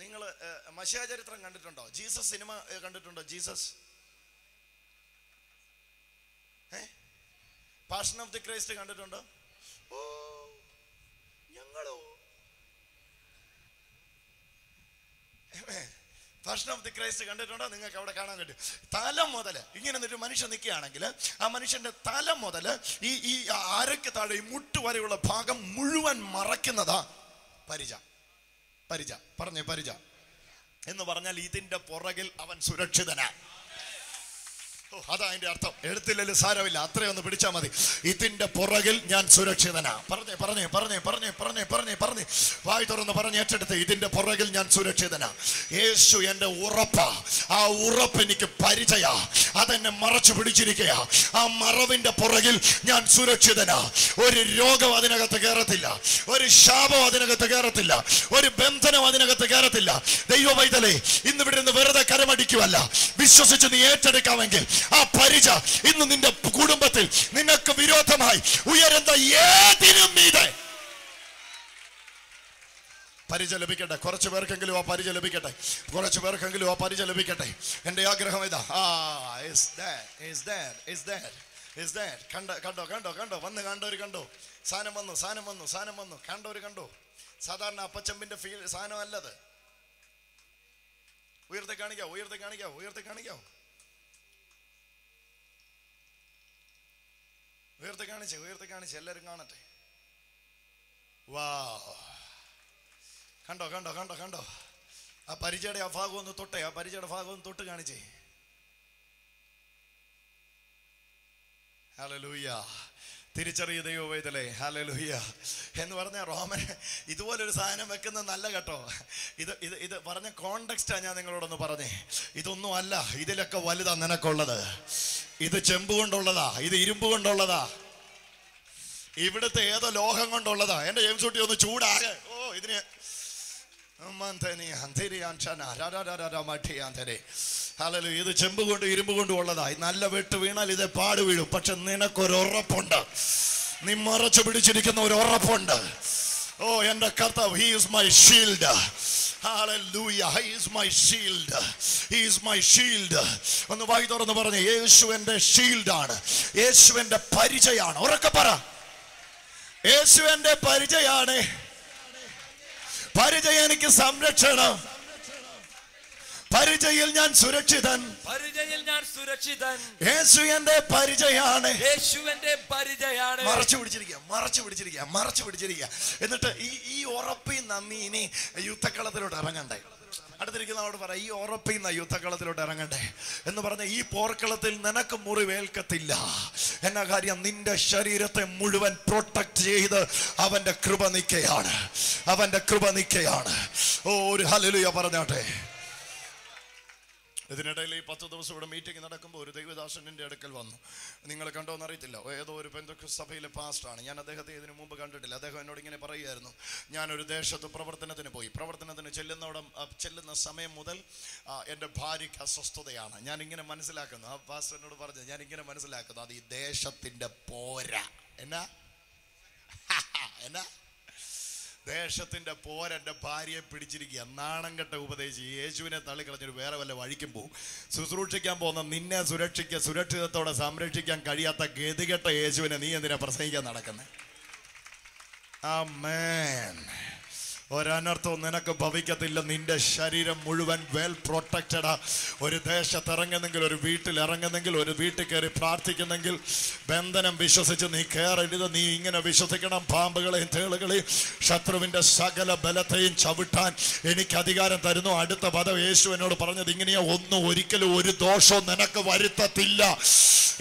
നിങ്ങൾ മശിഹാ ചരിത്രം കണ്ടിട്ടുണ്ടോ? ജീസസ് സിനിമ കണ്ടിട്ടുണ്ടോ? Jesus passion of the Christ കണ്ടിട്ടുണ്ടോ? ഓ ഞങ്ങളോ പാഷൻ ഓഫ് ദി ക്രൈസ്റ്റ് കണ്ടിട്ടുണ്ടോ? നിങ്ങൾക്ക് അവിടെ കാണാൻ പറ്റും. തല മുതൽ ഇങ്ങനെ ഒരു മനുഷ്യൻ നിൽക്കുകയാണെങ്കിൽ ആ മനുഷ്യന്റെ തല മുതൽ ഈ അരക്ക് താഴെ ഈ മുട്ട് വരെയുള്ള ഭാഗം മുഴുവൻ മറയ്ക്കുന്നതാ പരിച. പരിച പറഞ്ഞേ, പരിച എന്ന് പറഞ്ഞാൽ ഇതിന്റെ പുറകിൽ അവൻ സുരക്ഷിതനാ. അതാ അതിന്റെ അർത്ഥം. എഴുത്തില്ലെങ്കിലും സാരമില്ല, അത്രയൊന്ന് പിടിച്ചാൽ മതി. ഇതിന്റെ പുറകിൽ ഞാൻ സുരക്ഷിതനാ. പറഞ്ഞേ പറഞ്ഞേ പറഞ്ഞേ പറഞ്ഞേ പറഞ്ഞേ പറഞ്ഞേ പറഞ്ഞേ വായി തുറന്ന് പറഞ്ഞ് ഏറ്റെടുത്ത്. ഇതിന്റെ പുറകിൽ ഞാൻ സുരക്ഷിതനാ. യേശു എന്റെ ഉറപ്പാ. ആ ഉറപ്പ് എനിക്ക് പരിചയാ. അതെന്നെ മറച്ചു പിടിച്ചിരിക്കുക. ആ മറവിന്റെ പുറകിൽ ഞാൻ സുരക്ഷിതനാ. ഒരു രോഗം അതിനകത്ത് കയറത്തില്ല, ഒരു ശാപം അതിനകത്ത് കയറത്തില്ല, ഒരു ബന്ധനം അതിനകത്ത് കയറത്തില്ല. ദൈവ പൈതലേ, ഇന്നിവിടെ നിന്ന് വെറുതെ കരമടിക്കുവല്ല, വിശ്വസിച്ച് നീ ഏറ്റെടുക്കാമെങ്കിൽ ആ പരിച ഇന്ന് നിന്റെ കുടുംബത്തിൽ നിനക്ക് വിരോധമായി ഉയരുന്ന ഏതിനും മീതെ പരിച ലഭിക്കട്ടെ. കുറച്ചു പേർക്കെങ്കിലും ആ പരിച ലഭിക്കട്ടെ. കുറച്ചു പേർക്കെങ്കിലും ആ പരിച ലഭിക്കട്ടെ. എന്റെ ആഗ്രഹം ഇതാ. കണ്ടോ കണ്ടോ കണ്ടോ വന്ന് കണ്ടവര് കണ്ടോ? സാധനം വന്നു, സാധനം വന്നു, സാധനം വന്നു. കണ്ടവര് കണ്ടോ? സാധാരണ അപ്പച്ചമ്പിന്റെ സാധനം അല്ലത്. ഉയർത്തി കാണിക്കാവോ? ഉയർത്തി കാണിക്കാവോ? ഉയർത്തി കാണിക്കാവോ? ഉയർത്തി കാണിച്ച്, ഉയർത്തി കാണിച്ച് എല്ലാവരും കാണട്ടെ. വാ, കണ്ടോ കണ്ടോ കണ്ടോ കണ്ടോ? ആ പരിചയുടെ ആ ഭാഗം ഒന്ന് തൊട്ടേ. ആ പരിചയുടെ ഭാഗം ഒന്ന് തൊട്ട് കാണിച്ചേ. ഹല്ലേലൂയ. തിരിച്ചറിയ ദൈവവേദലേ. ഹല്ലേലൂയ എന്ന് പറഞ്ഞ റോമൻ ഇതുപോലൊരു സാധനം വെക്കുന്നത് നല്ല കേട്ടോ. ഇത് പറഞ്ഞ കോണ്ടെക്സ്റ്റാ ഞാൻ നിങ്ങളോടൊന്ന് പറഞ്ഞേ. ഇതൊന്നും അല്ല, ഇതിലൊക്കെ വലുതാ നിനക്കുള്ളത്. ഇത് ചെമ്പ് കൊണ്ടുള്ളതാ, ഇത് ഇരുമ്പ് കൊണ്ടുള്ളതാ, ഇവിടുത്തെ ഏതോ ലോഹം കൊണ്ടുള്ളതാ. എന്റെ ജെയിംസ് കുട്ടി ഒന്ന് ചൂടാകെ. ഓ ഇതിന് ഇത് ചെമ്പ് കൊണ്ട് ഇരുമ്പ് കൊണ്ടും ഉള്ളതാ. നല്ല വെട്ട് വീണാൽ ഇത് പാട് വീഴും. പക്ഷെ നിനക്കൊരു ഉറപ്പുണ്ട്. നീ മറച്ചു പിടിച്ചിരിക്കുന്ന ഒരു ഉറപ്പുണ്ട്. ഓ എന്റെ കർത്താവ്, he is my shield. Hallelujah, he is my shield. He is my shield. ഒന്ന് വായി തുറന്ന് പറഞ്ഞേ, യേശു എന്റെ ഷീൽഡാണ്, യേശു എന്റെ പരിചയാണ്. ഉറക്കെ പറ, യേശു എന്റെ പരിചയാണ്. പരിചയം എനിക്ക് സംരക്ഷണം. പരിചയിൽ ഞാൻ സുരക്ഷിതൻ. പരിചയിൽ ഞാൻ സുരക്ഷിതൻ. യേശു എന്റെ പരിചയാണ്. യേശു എന്റെ പരിചയാണ്. മറച്ചു പിടിച്ചിരിക്കുക, മറച്ചു പിടിച്ചിരിക്കുക, മറച്ചു പിടിച്ചിരിക്കുക. എന്നിട്ട് ഈ ഉറപ്പിൽ നന്ദി ഇനി യുദ്ധക്കളത്തിലോട്ട് ഇറങ്ങണ്ടേ. അടുത്തിരിക്കുന്നവരോട് പറ, ഈ ഉറപ്പിൽ നിന്ന് യുദ്ധക്കളത്തിലോട്ട് ഇറങ്ങണ്ടേ എന്ന് പറഞ്ഞ ഈ പോർക്കളത്തിൽ നിനക്ക് മുറിവേൽക്കത്തില്ല. എന്നാ കാര്യം? നിന്റെ ശരീരത്തെ മുഴുവൻ പ്രൊട്ടക്ട് ചെയ്ത് അവന്റെ കൃപ നിൽക്കുകയാണ്. അവന്റെ കൃപ നിൽക്കുകയാണ്. ഓ ഒരു ഹല്ലേലൂയ പറഞ്ഞാട്ടെ. ഇതിനിടയിൽ ഈ 10 ദിവസം ഇവിടെ മീറ്റിംഗ് നടക്കുമ്പോൾ ഒരു ദൈവദാസൻ എൻ്റെ അടുക്കൽ വന്നു. നിങ്ങൾ കണ്ടോന്ന് അറിയത്തില്ല, ഏതോ ഒരു പെന്തക്കോസ്ത് സഭയിലെ പാസ്റ്ററാണ്. ഞാൻ അദ്ദേഹത്തെ ഇതിനു മുമ്പ് കണ്ടിട്ടില്ല. അദ്ദേഹം എന്നോട് ഇങ്ങനെ പറയുമായിരുന്നു, ഞാനൊരു ദേശത്ത് പ്രവർത്തനത്തിന് പോയി. പ്രവർത്തനത്തിന് ചെല്ലുന്ന സമയം മുതൽ എൻ്റെ ഭാര്യയ്ക്ക് അസ്വസ്ഥതയാണ്. ഞാനിങ്ങനെ മനസ്സിലാക്കുന്നു, ആ പാസ്റ്റർ എന്നോട് പറഞ്ഞു, ഞാനിങ്ങനെ മനസ്സിലാക്കുന്നു, അത് ഈ ദേശത്തിൻ്റെ പോരാ. എന്നാ ദേശത്തിന്റെ പോരെന്റെ ഭാര്യയെ പിടിച്ചിരിക്കുക. നാണം കെട്ട ഉപദേശിച്ച് യേശുവിനെ തള്ളിക്കളഞ്ഞൊരു വേറെ വല്ല വഴിക്കും പോകും. ശുശ്രൂഷിക്കാൻ പോകുന്ന നിന്നെ സുരക്ഷിതത്തോടെ സംരക്ഷിക്കാൻ കഴിയാത്ത ഗതികെട്ട യേശുവിനെ നീ എന്തിനാ പ്രസംഗിക്കാൻ നടക്കുന്നത്? ആമേൻ. ഒരനർത്ഥവും നിനക്ക് ഭവിക്കത്തില്ല. നിന്റെ ശരീരം മുഴുവൻ വെൽ പ്രൊട്ടക്റ്റഡാ. ഒരു ദേശത്ത് ഇറങ്ങുന്നെങ്കിൽ, ഒരു വീട്ടിൽ ഇറങ്ങുന്നെങ്കിൽ, ഒരു വീട്ടിൽ കയറി പ്രാർത്ഥിക്കുന്നെങ്കിൽ ബന്ധനം വിശ്വസിച്ച് നീ കയറരുത്. നീ ഇങ്ങനെ വിശ്വസിക്കണം: പാമ്പുകളെയും തേളുകളെയും ശത്രുവിന്റെ സകല ബലത്തെയും ചവിട്ടാൻ എനിക്ക് അധികാരം തരുന്നു. അടുത്ത പദം യേശു എന്നോട് പറഞ്ഞത് ഇങ്ങനെയാ: ഒന്നും ഒരിക്കലും ഒരു ദോഷവും നിനക്ക് വരുത്തത്തില്ല.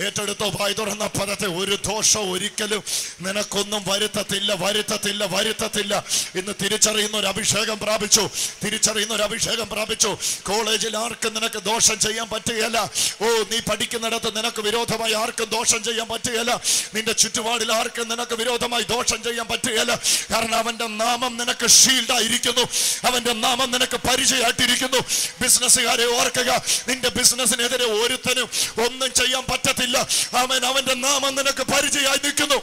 ഏറ്റെടുത്തോ വായി തുറന്ന പദത്തെ: ഒരു ദോഷം ഒരിക്കലും നിനക്കൊന്നും വരുത്തത്തില്ല, വരുത്തത്തില്ല, വരുത്തത്തില്ല. ഇന്ന് തിരിച്ചറിയുന്ന ഒരു അഭിഷേകം പ്രാപിച്ചു, തിരിച്ചറിയുന്ന ഒരു അഭിഷേകം പ്രാപിച്ചു. കോളേജിൽ ആർക്കും നിനക്ക് ദോഷം ചെയ്യാൻ പറ്റുകയില്ല. ഓ, നീ പഠിക്കുന്നിടത്ത് നിനക്ക് വിരോധമായി ആർക്കും ദോഷം ചെയ്യാൻ പറ്റുകയില്ല. നിന്റെ ചുറ്റുപാടിൽ ആർക്കും നിനക്ക് വിരോധമായി ദോഷം ചെയ്യാൻ പറ്റുകയില്ല. കാരണം അവന്റെ നാമം നിനക്ക് ഷീൽഡായിരിക്കുന്നു, അവന്റെ നാമം നിനക്ക് പരിചയമായിട്ടിരിക്കുന്നു. ബിസിനസ്സുകാരെ ഓർക്കുക, നിന്റെ ബിസിനസ്സിനെതിരെ ഒരുത്തനും ഒന്നും ചെയ്യാൻ പറ്റത്തില്ല. അവന്റെ നാമം നിനക്ക് പരിചയമായി നിൽക്കുന്നു.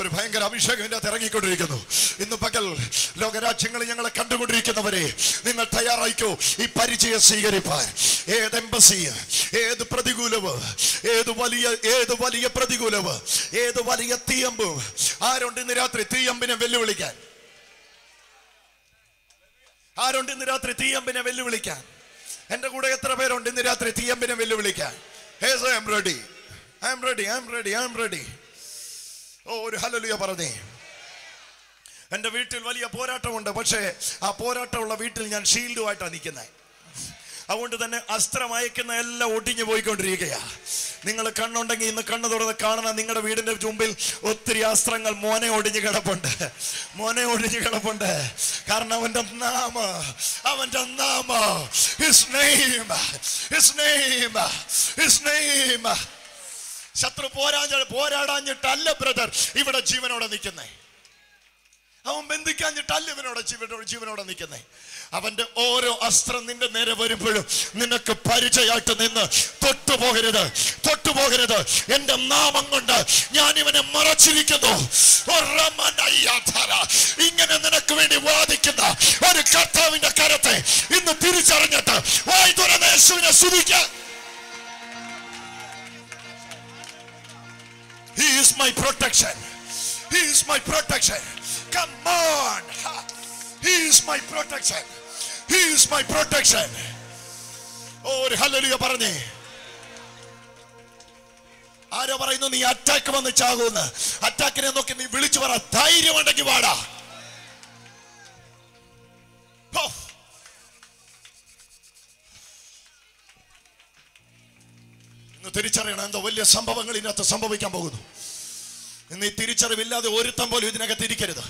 ഒരു ഭയങ്കര അഭിഷേകം ഇതിന്റെ അകത്ത് ഇറങ്ങിക്കൊണ്ടിരിക്കുന്നു. ഇന്ന് പകൽ ലോകരാജ്യങ്ങളിൽ ഞങ്ങളെ കണ്ടുകൊണ്ടിരിക്കുന്നവരെ, നിങ്ങൾ തയ്യാറായിക്കോ ഈ പരിചയം സ്വീകരിപ്പാൻ. ഏത് എംബസി, ഏത് പ്രതികൂലവ്, ഏത് വലിയ പ്രതികൂലവ്, ഏത് വലിയ തീയമ്പ്, ആരുണ്ട് ഇന്ന് രാത്രി തീയമ്പിനെ വെല്ലുവിളിക്കാൻ? ആരുണ്ട് ഇന്ന് രാത്രി തീയമ്പിനെ വെല്ലുവിളിക്കാൻ? എന്റെ കൂടെ എത്ര പേരുണ്ട് ഇന്ന് രാത്രി തീയമ്പിനെ വെല്ലുവിളിക്കാൻ? Yes, I am ready. I am ready. I am ready. I am ready. ഓ, ഒരു ഹല്ലേലൂയ പറഞ്ഞേ. എൻ്റെ വീട്ടിൽ വലിയ പോരാട്ടമുണ്ട്. പക്ഷേ ആ പോരാട്ടമുള്ള വീട്ടിൽ ഞാൻ ഷീൽഡുമായിട്ടാണ് നിൽക്കുന്നത്. അതുകൊണ്ട് തന്നെ അസ്ത്രം അയക്കുന്ന എല്ലാം ഒടിഞ്ഞു പോയിക്കൊണ്ടിരിക്കുകയാ. നിങ്ങൾ കണ്ണുണ്ടെങ്കിൽ ഇന്ന് കണ്ണു തുറന്ന് കാണണം. നിങ്ങളുടെ വീടിന്റെ മുമ്പിൽ ഒത്തിരി അസ്ത്രങ്ങൾ മോനെ ഒടിഞ്ഞു കിടപ്പുണ്ട്, മോനെ ഒടിഞ്ഞു കിടപ്പുണ്ട്. കാരണം അവന്റെ നാമ His name, His name, His name. ശത്രു പോരാടാഞ്ഞിട്ടല്ല ബ്രദർ ഇവിടെ ജീവനോടെ നിൽക്കുന്നേ. അവൻ ബന്ധിക്കാഞ്ഞിട്ടല്ല ജീവനോടെ നിൽക്കുന്നേ. അവന്റെ ഓരോ അസ്ത്രം നിന്റെ നേരെ വരുമ്പോഴും നിനക്ക് പരിചയമായിട്ട് നിന്ന് തൊട്ടുപോകരുത്, തൊട്ടുപോകരുത്. എന്റെ നാമം കൊണ്ട് ഞാൻ ഇവനെ മറച്ചിരിക്കുന്നു. ഇങ്ങനെ നിനക്ക് വേണ്ടി വാദിക്കുന്ന ഒരു കർത്താവിന്റെ കരത്തെ ഇന്ന് തിരിച്ചറിഞ്ഞിട്ട് വായി തുറന്ന് യേശുവിനെ സ്തുതിക്കാൻ. He is my protection. He is my protection. Come on. He is my protection. He is my protection. Oh, hallelujah പറഞ്ഞേ. ആരോ പറയുന്നു നീ അറ്റാക്ക് വന്ന് ചാകുമെന്ന്. അറ്റാക്കിനെ നോക്കി നീ വിളിച്ചു പറ, ധൈര്യമുണ്ടെങ്കിൽ വാടാ. ഇന്ന് തിരിച്ചറിയണം എന്തോ വലിയ സംഭവങ്ങൾ ഇതിനകത്ത് സംഭവിക്കാൻ പോകുന്നു. ഇന്ന് ഈ തിരിച്ചറിവില്ലാതെ ഒരുത്തം പോലും ഇതിനകത്ത് ഇരിക്കരുത്.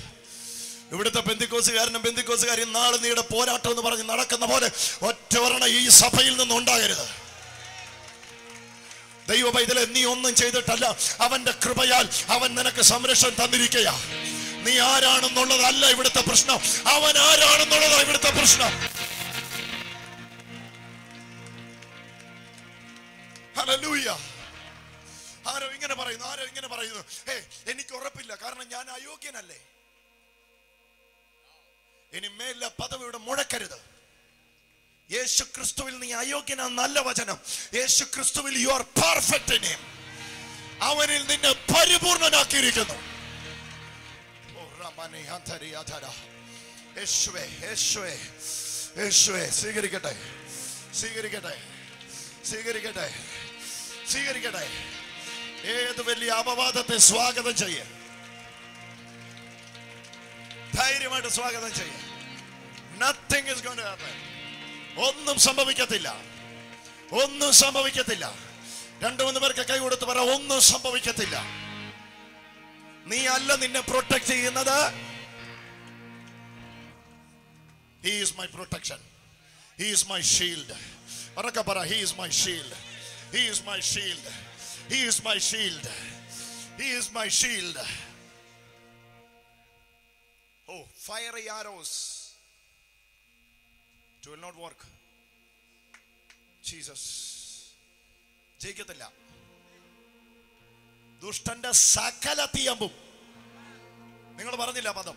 ഇവിടുത്തെ ബെന്തിക്കോസുകാരി നാളെ നീയുടെ പോരാട്ടം എന്ന് പറഞ്ഞ് നടക്കുന്ന പോലെ ഒറ്റവരണ ഈ സഭയിൽ നിന്നുണ്ടാകരുത്. ദൈവ പൈതലെ, നീ ഒന്നും ചെയ്തിട്ടല്ല, അവന്റെ കൃപയാൽ അവൻ നിനക്ക് സംരക്ഷണം തന്നിരിക്കുക. നീ ആരാണെന്നുള്ളതല്ല ഇവിടുത്തെ പ്രശ്നം, അവൻ ആരാണെന്നുള്ളതാണ് ഇവിടുത്തെ പ്രശ്നം. ഹല്ലേലൂയ. ആരോ ഇങ്ങനെ പറയുന്നു, എനിക്ക് ഉറപ്പില്ല, കാരണം ഞാൻ അയോഗ്യനല്ലേ. ഇനി മേല പദവിയുടെ മുഴക്കരുത്. യേശു ക്രിസ്തുവിൽ നീ അയോഗ്യന, നല്ല വചനം. യേശു ക്രിസ്തുവിൽ you are perfect in him. അവനിൽ നിന്നെ പരിപൂർണനാക്കിയിരിക്കുന്നു. യേശുവേ, യേശുവേ, യേശുവേ, സ്വീകരിക്കട്ടെ, സ്വീകരിക്കട്ടെ, സ്വീകരിക്കട്ടെ, സ്വീകരിക്കട്ടെ. ഏത് വലിയ അപവാദത്തെ സ്വാഗതം ചെയ്യ, ധൈര്യമായിട്ട് സ്വാഗതം ചെയ്യ. Nothing is going to happen. ഒന്നും സംഭവിക്കത്തില്ല, ഒന്നും സംഭവിക്കത്തില്ല. 2-3 പേർക്ക് കൈ കൊടുത്ത് പറ, ഒന്നും സംഭവിക്കത്തില്ല. നീ അല്ല നിന്നെ പ്രൊട്ടക്ട് ചെയ്യുന്നത്. He is my protection. He is my shield. ഉറക്കെ പറ, He is my shield. He is my shield. He is my shield. He is my shield. Oh, fiery arrows. It will not work. Jesus. ജയിക്കത്തില്ല. ദുഷ്ടന്റെ സകല തീയമ്പും. നിങ്ങൾ പറഞ്ഞില്ല പദം,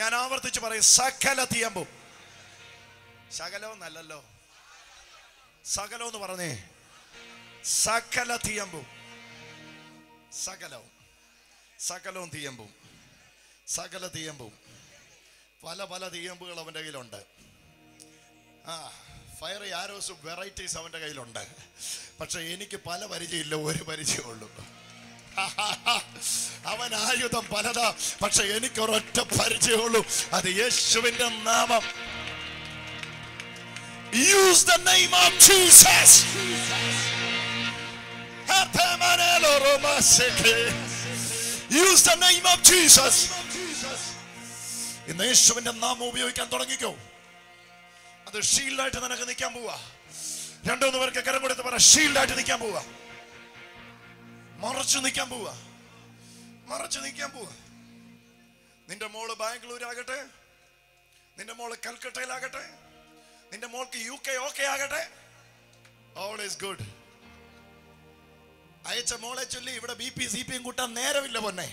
ഞാൻ ആവർത്തിച്ച് പറയും, സകല തീയമ്പും. ശകലവും നല്ലല്ലോ, സകലം എന്ന് പറഞ്ഞേ. സകല തീയമ്പും, സകലവും സകലവും തീയമ്പും, സകല തീയമ്പും, പല പല തീയമ്പുകൾ അവൻ്റെ കയ്യിലുണ്ട്. ഫയർ ആരോസ് വെറൈറ്റീസ് അവൻ്റെ കയ്യിലുണ്ട്. പക്ഷെ എനിക്ക് പല പരിചയമില്ല, ഒരു പരിചയമുള്ളൂ. അവൻ ആയുധം പലതാ, പക്ഷെ എനിക്കൊരൊറ്റ പരിചയമുള്ളൂ, അത് യേശുവിന്റെ നാമം. Use the name of Jesus. Use the name of Jesus. ഇന്ന് യേശുവിന്റെ നാമം ഉപയോഗിക്കാൻ തുടങ്ങിക്കോ. അത് ഷീൽഡായിട്ട് നിനക്ക് നിൽക്കാൻ പോവാ. രണ്ടോന്ന് പേർക്ക് കരം കൊടുത്ത് പറ, ഷീൽഡായിട്ട് നിൽക്കാൻ പോവാ, മറച്ചു നിൽക്കാൻ പോവാ, മറച്ചു നിൽക്കാൻ പോവാ. നിന്റെ മോള് ബാംഗ്ലൂരാകട്ടെ, നിന്റെ മോള് കൽക്കട്ടയിലാകട്ടെ, നിന്റെ മോൾക്ക് UK ഓക്കെ ആകട്ടെ, ഓൾ ഈസ് ഗുഡ്. അയച്ച മോളെ ചൊല്ലി ഇവിടെ BP CP കൂട്ടാൻ നേരമില്ല പൊന്നെ.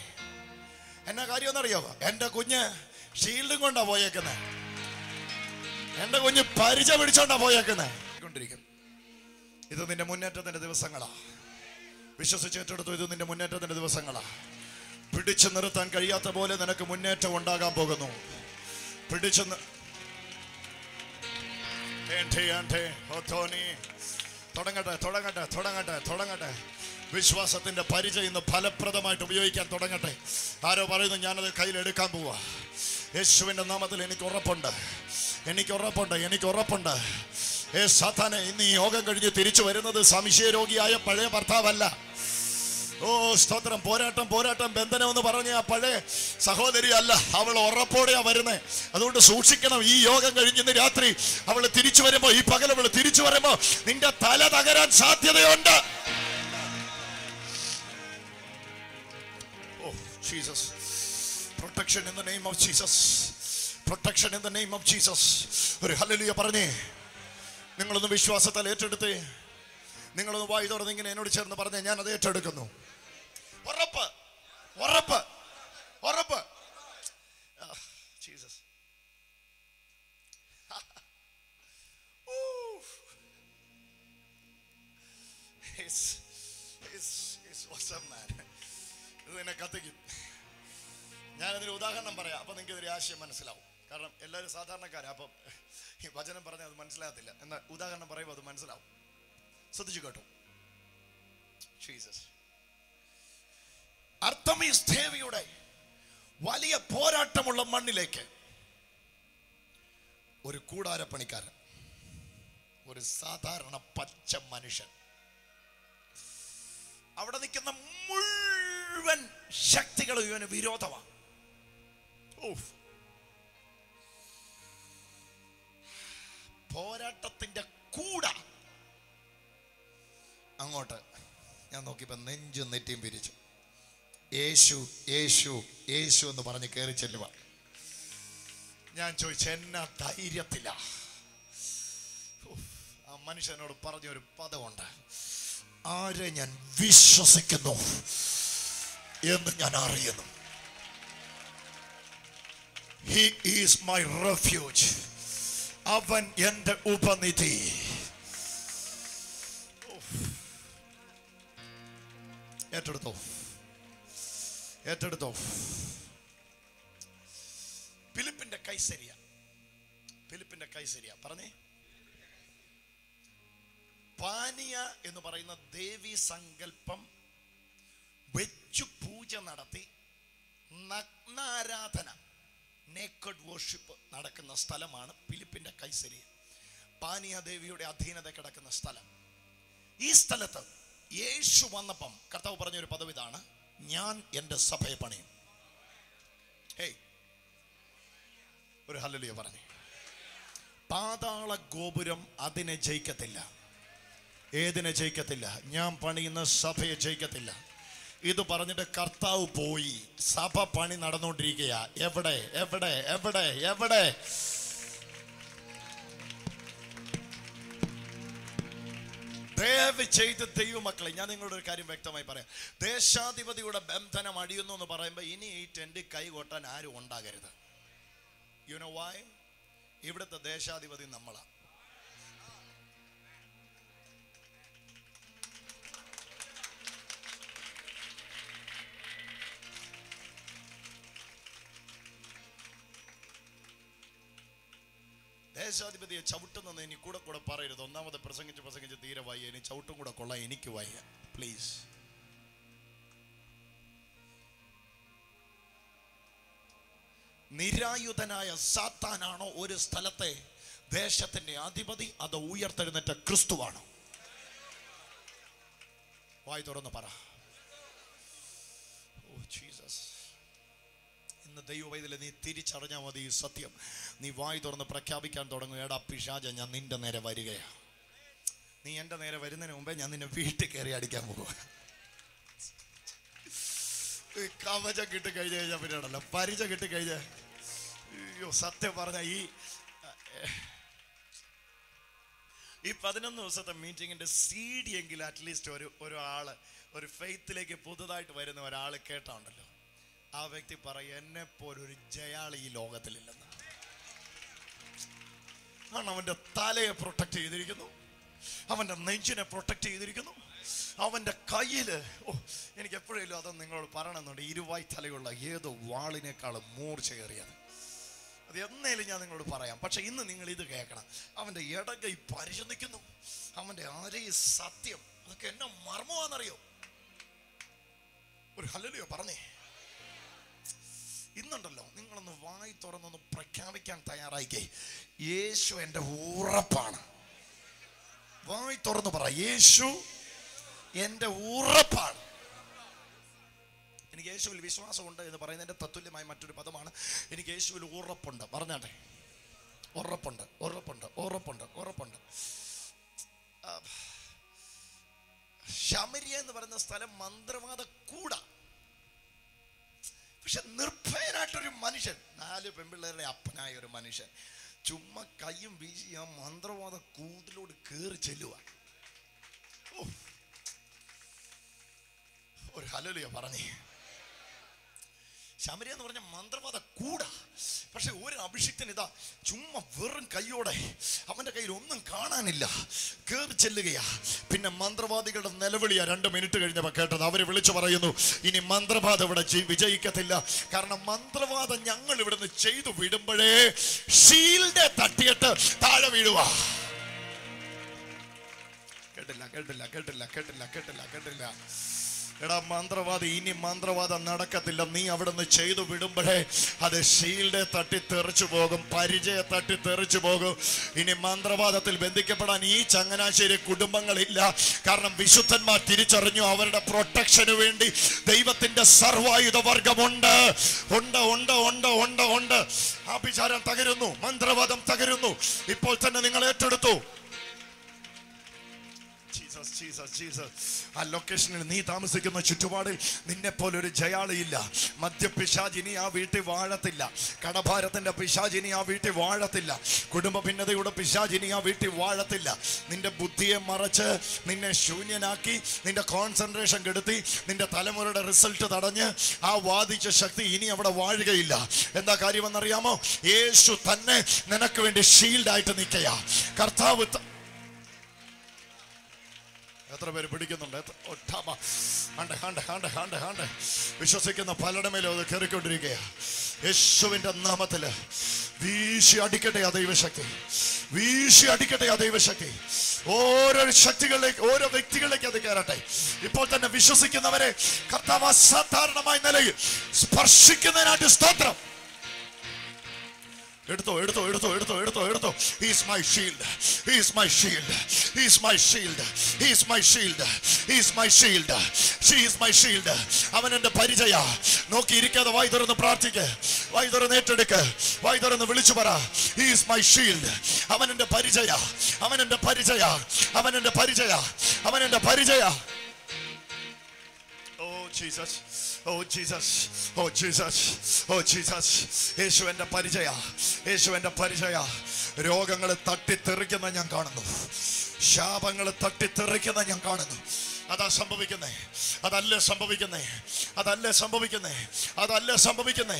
എന്നാ കാര്യം ഒന്നറിയാവോ? എന്റെ കുഞ്ഞ് ഷീൽഡും കൊണ്ടാ പോയേക്കുന്നത്, എന്റെ കുഞ്ഞ് പരിച പിടിച്ചോണ്ടാ പോയേക്കുന്നത്. ഇത് നിന്റെ മുന്നേറ്റത്തിന്റെ ദിവസങ്ങളാ. വിശ്വസിച്ചേറ്റെടുത്തു, ഇത് നിന്റെ മുന്നേറ്റത്തിന്റെ ദിവസങ്ങളാ. പിടിച്ചു നിർത്താൻ കഴിയാത്ത പോലെ നിനക്ക് മുന്നേറ്റം ഉണ്ടാകാൻ പോകുന്നു. പിടിച്ചു തുടങ്ങട്ടെ, തുടങ്ങട്ടെ, തുടങ്ങട്ടെ, തുടങ്ങട്ടെ. വിശ്വാസത്തിന്റെ പരിചയം ഇന്ന് ഫലപ്രദമായിട്ട് ഉപയോഗിക്കാൻ തുടങ്ങട്ടെ. ആരോ പറയുന്നു ഞാനത് കയ്യിലെടുക്കാൻ പോവാ. യേശുവിന്റെ നാമത്തിൽ എനിക്ക് ഉറപ്പുണ്ട്, എനിക്ക് ഉറപ്പുണ്ട്, എനിക്ക് ഉറപ്പുണ്ട്. സാത്താനെ, ഇന്ന് ഈ യോഗം കഴിഞ്ഞ് തിരിച്ചു വരുന്നത് സംശയരോഗിയായ പഴയ ഭർത്താവല്ല. ഓ സ്തോത്രം. പോരാട്ടം, പോരാട്ടം, ബന്ധനം എന്ന് പറഞ്ഞ ആ പഴയ സഹോദരി അല്ല, അവൾ ഉറപ്പോടെയാ വരുന്നേ. അതുകൊണ്ട് സൂക്ഷിക്കണം. ഈ യോഗം കഴിഞ്ഞ് രാത്രി അവൾ തിരിച്ചു വരുമ്പോ, ഈ പകൽ അവൾ തിരിച്ചു വരുമ്പോ നിന്റെ തല തകരാൻ സാധ്യതയുണ്ട്. Oh Jesus, protection in the name of Jesus, protection in the name of Jesus. ഒരു ഹല്ലേലൂയ പറഞ്ഞേ. നിങ്ങളൊന്ന് വിശ്വാസത്താൽ ഏറ്റെടുത്തേ. നിങ്ങളൊന്ന് വായി തുറന്ന് ഇങ്ങനെ എന്നോട് ചേർന്ന് പറഞ്ഞേ, ഞാൻ അത് ഏറ്റെടുക്കുന്നു. ഉറപ്പ്, ഉറപ്പ്, ഉറപ്പ്. ജീസസ്. ഇത് എന്നെ കത്തിക്കും. ഞാനതിന് ഉദാഹരണം പറയാം, അപ്പൊ നിങ്ങൾക്ക് ഇതിന്റെ ആശയം മനസ്സിലാവും. കാരണം എല്ലാവരും സാധാരണക്കാരാ, അപ്പം ഈ വചനം പറഞ്ഞാൽ അത് മനസ്സിലാകത്തില്ല. എന്നാൽ ഉദാഹരണം പറയുമ്പോൾ അത് മനസ്സിലാവും. ശ്രദ്ധിച്ചു കേട്ടോ. ജീസസ്. അർത്തമീസ് ദേവിയുടെ വലിയ പോരാട്ടമുള്ള മണ്ണിലേക്ക് ഒരു കൂടാരപ്പണിക്കാരൻ, ഒരു സാധാരണ പച്ച മനുഷ്യൻ, അവിടെ നിൽക്കുന്ന മുഴുവൻ ശക്തികളും ഇവന് വിരോധമാണ്. പോരാട്ടത്തിന്റെ കൂട അങ്ങോട്ട് ഞാൻ നോക്കിയപ്പോ നെഞ്ചും നെറ്റിയും പിരിച്ചു. യേശു, യേശു, യേശു എന്ന് പറഞ്ഞ് കയറി ചെല്ലുക. ഞാൻ ചോദിച്ചു, എന്നാ ധൈര്യത്തില? ആ മനുഷ്യനോട് പറഞ്ഞൊരു പദമുണ്ട്, ആരെ ഞാൻ വിശ്വസിക്കുന്നു എന്ന് ഞാൻ അറിയുന്നു. He is my refuge. അവൻ എന്റെ ഉപനിധി. ഏറ്റെടുത്തോ, ഏറ്റെടുത്തോ. ഫിലിപ്പിന്റെ കൈസരിയ, ഫിലിപ്പിന്റെ കൈസരിയ പറഞ്ഞേ. പാനിയ എന്ന് പറയുന്ന ദേവി സങ്കല്പം വെച്ചു പൂജ നടത്തി നഗ്നാരാധന, നേക്കഡ് വർഷിപ്പ് നടക്കുന്ന സ്ഥലമാണ് ഫിലിപ്പിന്റെ കൈസരിയ. പാനിയ ദേവിയുടെ അധീനത കിടക്കുന്ന സ്ഥലം. ഈ സ്ഥലത്ത് യേശു വന്നപ്പം കർത്താവ് പറഞ്ഞൊരു പദവി ഇതാണ്, ഞാൻ എൻ്റെ സഭയെ പണിയും. ഹേയ്, ഒരു ഹല്ലേലൂയ പറഞ്ഞേ. പാതാള ഗോപുരം അതിനെ ജയിക്കത്തില്ല. ഏതിനെ ജയിക്കത്തില്ല? ഞാൻ പണിയുന്ന സഭയെ ജയിക്കത്തില്ല. ഇത് പറഞ്ഞിട്ട് കർത്താവ് പോയി. സഭ പണി നടന്നുകൊണ്ടിരിക്കുക. എവിടെ എവിടെ എവിടെ എവിടെ? ദയവ് ചെയ്ത് ദൈവമക്കളെ, ഞാൻ നിങ്ങളോട് ഒരു കാര്യം വ്യക്തമായി പറയാം. ദേശാധിപതിയുടെ ബന്ധനം അടിയുന്നു എന്ന് പറയുമ്പോൾ ഇനി ഈ ടെന്റ് കൈ കൊട്ടാൻ ആരും ഉണ്ടാകരുത്. You know why? ഇവിടുത്തെ ദേശാധിപതി നമ്മളാ. ദേശാധിപതിയെ ചവിട്ടുന്നത് ഇനി കൂടെ കൂടെ പറയരുത്. ഒന്നാമത് പ്രസംഗിച്ച് തീരെ വയ്യ, ഇനി ചവിട്ടും കൂടെ കൊള്ളാം, എനിക്ക് വയ്യ. പ്ലീസ്. നിരായുധനായ സാത്താനാണോ ഒരു സ്ഥലത്തെ ദേശത്തിന്റെ അധിപതി, അത് ഉയർത്തെഴുന്നേറ്റ ക്രിസ്തുവാണോ? വായി തുറന്ന് പറ. Oh Jesus. ഇന്ന് ദൈവവേദിയിൽ നീ തിരിച്ചറിഞ്ഞാൽ മതി ഈ സത്യം. നീ വായി തുറന്ന് പ്രഖ്യാപിക്കാൻ തുടങ്ങും, എടാ പിശാച, ഞാൻ നിന്റെ നേരെ വരികയാ. നീ എൻ്റെ നേരെ വരുന്നതിന് മുമ്പേ ഞാൻ നിന്നെ വീട്ടിൽ കയറി അടിക്കാൻ പോകുക. കവചം കിട്ടിക്കഴിഞ്ഞ് കഴിഞ്ഞാൽ പിന്നെയാണല്ലോ പരിചയം കിട്ടിക്കഴിഞ്ഞ. അയ്യോ, സത്യം പറഞ്ഞ ഈ 11 ദിവസത്തെ മീറ്റിങ്ങിന്റെ CD എങ്കിലും അറ്റ്ലീസ്റ്റ് ഒരാള് ഒരു ഫെയ്ത്തിലേക്ക് പുതുതായിട്ട് വരുന്ന ഒരാൾ കേട്ടാണ്ടല്ലോ, ആ വ്യക്തി പറയും, എന്നെ പോലൊരു ജയാളി ഈ ലോകത്തിലില്ലെന്ന്. കാരണം അവന്റെ തലയെ പ്രൊട്ടക്ട് ചെയ്തിരിക്കുന്നു, അവന്റെ നെഞ്ചിനെ പ്രൊട്ടക്ട് ചെയ്തിരിക്കുന്നു, അവന്റെ കയ്യില്. എനിക്ക് എപ്പോഴേലും അതൊന്നും നിങ്ങളോട് പറയണമെന്നുണ്ട്. ഇരുവായി തലയുള്ള ഏതോ വാളിനേക്കാളും മൂർച്ചയേറിയത് അത് എന്നേലും ഞാൻ നിങ്ങളോട് പറയാം. പക്ഷെ ഇന്ന് നിങ്ങൾ ഇത് കേൾക്കണം. അവന്റെ ഇടകൈ പരിശോധിക്കുന്നു, അവന്റെ ആരെയും സത്യം. അതൊക്കെ എന്നെ മർമ്മമാണെന്നറിയോ? ഒരു ഹല്ലേലൂയ പറഞ്ഞേ. ഇന്നുണ്ടല്ലോ, നിങ്ങളൊന്ന് വായി തുറന്നൊന്ന് പ്രഖ്യാപിക്കാൻ തയ്യാറായിക്കേ, യേശു എൻ്റെ ഉറപ്പാണ്. വായി തുറന്ന് പറ, യേശു എൻ്റെ ഉറപ്പാണ്. എനിക്ക് യേശുവിൽ വിശ്വാസമുണ്ട് എന്ന് പറയുന്നതിൻ്റെ തത്തുല്യമായ മറ്റൊരു പദമാണ് എനിക്ക് യേശുവിൽ ഉറപ്പുണ്ട്. പറഞ്ഞാട്ടെ, ഉറപ്പുണ്ട്, ഉറപ്പുണ്ട്, ഉറപ്പുണ്ട്, ഉറപ്പുണ്ട്. ശമരിയ എന്ന് പറയുന്ന സ്ഥലം മന്ത്രവാദ കൂടാ. പക്ഷെ നിർഭയനായിട്ടൊരു മനുഷ്യൻ, 4 പെൺപിള്ളേരുടെ അപ്പനായ ഒരു മനുഷ്യൻ, ചുമ്മാ കയ്യും വീശി ആ മന്ത്രവാദ കൂട്ടിലോട് കയറി ചെല്ലുക. ഒരു ഹല്ലേലൂയ പറഞ്ഞേ. ശമരിയ എന്ന് പറഞ്ഞ മന്ത്രവാദ കൂടാ. പക്ഷെ ഒരു അഭിഷിക്തൻ ഇതാ ചുമ്മാ വെറും കൈയോടെ, അവന്റെ കയ്യിൽ ഒന്നും കാണാനില്ല, കയറി ചെല്ലുകയാ. പിന്നെ മന്ത്രവാദികളുടെ നിലവിളിയാ 2 മിനിറ്റ് കഴിഞ്ഞപ്പോ കേട്ടത്. അവര് വിളിച്ചു പറയുന്നു, ഇനി മന്ത്രവാദം ഇവിടെ വിജയിക്കത്തില്ല. കാരണം മന്ത്രവാദം ഞങ്ങൾ ഇവിടുന്ന് ചെയ്തു വിടുമ്പോഴേ ഷീൽഡ് തട്ടിയിട്ട് താഴെ വീഴുക. കേട്ടില്ല, കേട്ടില്ല, കേട്ടില്ല, കേട്ടില്ല, കേട്ടില്ല, കേട്ടില്ല. എടാ മന്ത്രവാദി, ഇനി മന്ത്രവാദം നടക്കത്തില്ല. നീ അവിടുന്ന് ചെയ്തു വിടുമ്പോഴേ അത് ഷീൽഡ് തട്ടി തെറിച്ചു പോകും, പരിചയ തട്ടി തെറിച്ചു പോകും. ഇനി മന്ത്രവാദത്തിൽ ബന്ധിക്കപ്പെടാൻ ഈ ചങ്ങനാശ്ശേരി കുടുംബങ്ങളില്ല. കാരണം വിശുദ്ധന്മാർ തിരിച്ചറിഞ്ഞു, അവരുടെ പ്രൊട്ടക്ഷന് വേണ്ടി ദൈവത്തിന്റെ സർവായുധ വർഗമുണ്ട്. ഉണ്ട്, ഉണ്ട്, ഉണ്ട്, ഉണ്ട്, ഉണ്ട്. ആഭിചാരം തകരുന്നു, മന്ത്രവാദം തകരുന്നു. ഇപ്പോൾ തന്നെ നിങ്ങൾ ഏറ്റെടുത്തു. ആ ലൊക്കേഷനിൽ നീ താമസിക്കുന്ന ചുറ്റുപാടിൽ നിന്നെ പോലെ ഒരു ജയാളിയില്ല. മദ്യപിശാചിനി ആ വീട്ടിൽ വാഴത്തില്ല, കടഭാരത്തിന്റെ പിശാചിനി ആ വീട്ടിൽ വാഴത്തില്ല, കുടുംബ ഭിന്നതയുടെ പിശാചിനി ആ വീട്ടിൽ വാഴത്തില്ല. നിന്റെ ബുദ്ധിയെ മറച്ച് നിന്നെ ശൂന്യനാക്കി, നിന്റെ കോൺസെൻട്രേഷൻ കെടുത്തി, നിന്റെ തലമുറയുടെ റിസൾട്ട് തടഞ്ഞ് ആ വാദിച്ച ശക്തി ഇനി അവിടെ വാഴുകയില്ല. എന്താ കാര്യമെന്നറിയാമോ? യേശു തന്നെ നിനക്ക് വേണ്ടി ഷീൽഡായിട്ട് നിൽക്കയാ. കർത്താവ് എത്ര പേര് പിടിക്കുന്നുണ്ട്? വിശ്വസിക്കുന്ന പലരുടെ മേലും അത് കയറിക്കൊണ്ടിരിക്കുക. യേശുവിന്റെ നാമത്തില് വീശി അടിക്കട്ടെ ആ ദൈവശക്തി, വീശി അടിക്കട്ടെ ആ ദൈവശക്തി. ഓരോ ശക്തികളിലേക്ക്, ഓരോ വ്യക്തികളിലേക്ക് അത് കയറട്ടെ. ഇപ്പോൾ തന്നെ വിശ്വസിക്കുന്നവരെ കർത്താവ് അസാധാരണമായ നിലയിൽ സ്പർശിക്കുന്നതിനായിട്ട് സ്തോത്രം. എടുത്തോ, എടുത്തോ, എടുത്തോ, എടുത്തോ, എടുത്തോ, എടുത്തോ. He is my shield. He is my shield. He is my shield. He is my shield. He is my shield. She is my shield. അവൻ എൻ്റെ പരിചയ. നോക്കിയിരിക്കാതെ വായി തുറന്ന് പ്രാർത്ഥിക്ക്, വായി തുറന്ന് ഏറ്റെടുക്ക്, വായി തുറന്ന് വിളിച്ചു പറ. He is my shield. അവൻ എൻ്റെ പരിചയ, അവൻ എൻ്റെ പരിചയ, അവൻ എൻ്റെ പരിചയ, അവൻ എൻ്റെ പരിചയ. Oh Jesus. Oh Jesus, oh Jesus, oh Jesus. യേശുവിന്റെ പരിചയ, യേശുവിന്റെ പരിചയ. രോഗങ്ങൾ തട്ടിത്തെറിക്കുന്ന ഞാൻ കാണുന്നു, ശാപങ്ങൾ തട്ടിത്തെറിക്കുന്ന ഞാൻ കാണുന്നു. അതാ സംഭവിക്കുന്നേ, അതല്ലേ സംഭവിക്കുന്നേ, അതല്ലേ സംഭവിക്കുന്നേ, അതല്ലേ സംഭവിക്കുന്നേ.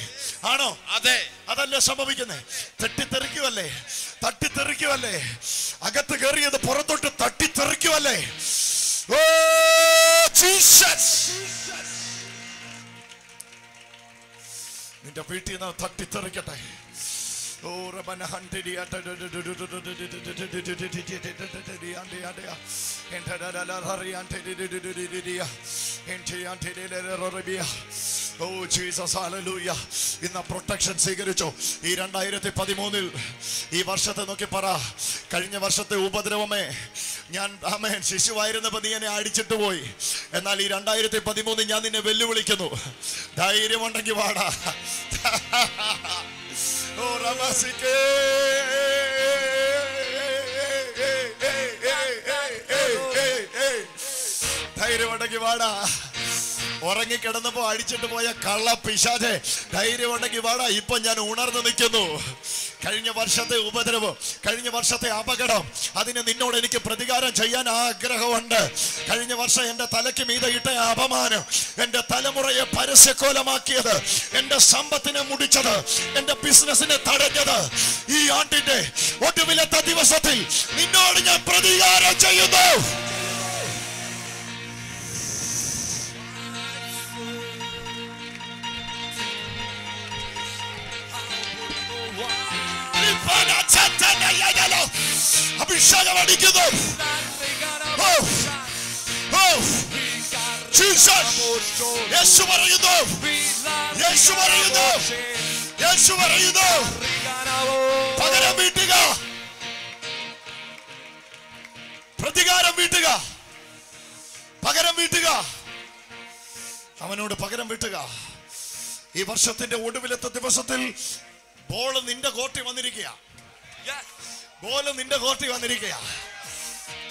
ആണോ? അതെ, അതല്ലേ സംഭവിക്കുന്നേ. തട്ടിത്തെറിക്കുവല്ലേ, തട്ടിത്തെറിക്കുവല്ലേ. അകത്ത് കയറിയത് പുറത്തോട്ട് തട്ടിത്തെറിക്കുവല്ലേ. Oh Jesus. നിന്റെ വീട്ടിൽ നിന്ന് തട്ടിത്തെറിക്കട്ടെ. ഓ Oh Jesus, hallelujah. ഇന്ന് പ്രൊട്ടക്ഷൻ സ്വീകരിച്ചു. ഈ 2013 ഈ വർഷത്തെ നോക്കി പറ, കഴിഞ്ഞ വർഷത്തെ ഉപദ്രവമേ, ഞാൻ ആമേൻ ശിശുവായിരുന്നപ്പോൾ നീ എന്നെ അടിച്ചിട്ട് പോയി. എന്നാൽ ഈ 2013 ഞാൻ നിന്നെ വെല്ലുവിളിക്കുന്നു. ധൈര്യമുണ്ടെങ്കിൽ വാടാ. ഓ റമസിക്കേ ധൈര്യമുണ്ടെങ്കിൽ വാടാ. ഉറങ്ങിക്കിടന്നപ്പോ അടിച്ചിട്ട് പോയ കള്ള പിശാചേ, ധൈര്യമുണ്ടെങ്കിൽ വാടാ. ഇപ്പൊ ഞാൻ ഉണർന്നു നിൽക്കുന്നു. കഴിഞ്ഞ വർഷത്തെ ഉപദ്രവം, കഴിഞ്ഞ വർഷത്തെ അപകടം, അതിന് നിന്നോട് എനിക്ക് പ്രതികാരം ചെയ്യാൻ ആഗ്രഹമുണ്ട്. കഴിഞ്ഞ വർഷം എന്റെ തലയ്ക്ക് മീതെ ഇട്ട അപമാനം, എന്റെ തലമുറയെ പരസ്യക്കോലമാക്കിയത്, എന്റെ സമ്പത്തിനെ മുടിച്ചത്, എന്റെ ബിസിനസിനെ തടഞ്ഞത്, ഈ ആണ്ടിന്റെ ഒടുവിലത്തെ ദിവസത്തിൽ നിന്നോട് ഞാൻ പ്രതികാരം ചെയ്യുന്നു. അഭിഷേകം അടിക്കുന്നു. യേശു പറയുന്നു, യേശു പറയുന്നു, യേശു പറയുന്നു, പകരം വീട്ടുക, പ്രതികാരം വീട്ടുക, പകരം വീട്ടുക, അവനോട് പകരം വീട്ടുക. ഈ വർഷത്തിന്റെ ഒടുവിലത്തെ ദിവസത്തിൽ ബോൾ നിന്റെ കോർട്ടിൽ വന്നിരിക്കുക. ബോൾ നിന്റെ കോർട്ടിൽ വന്നിരിക്കുക.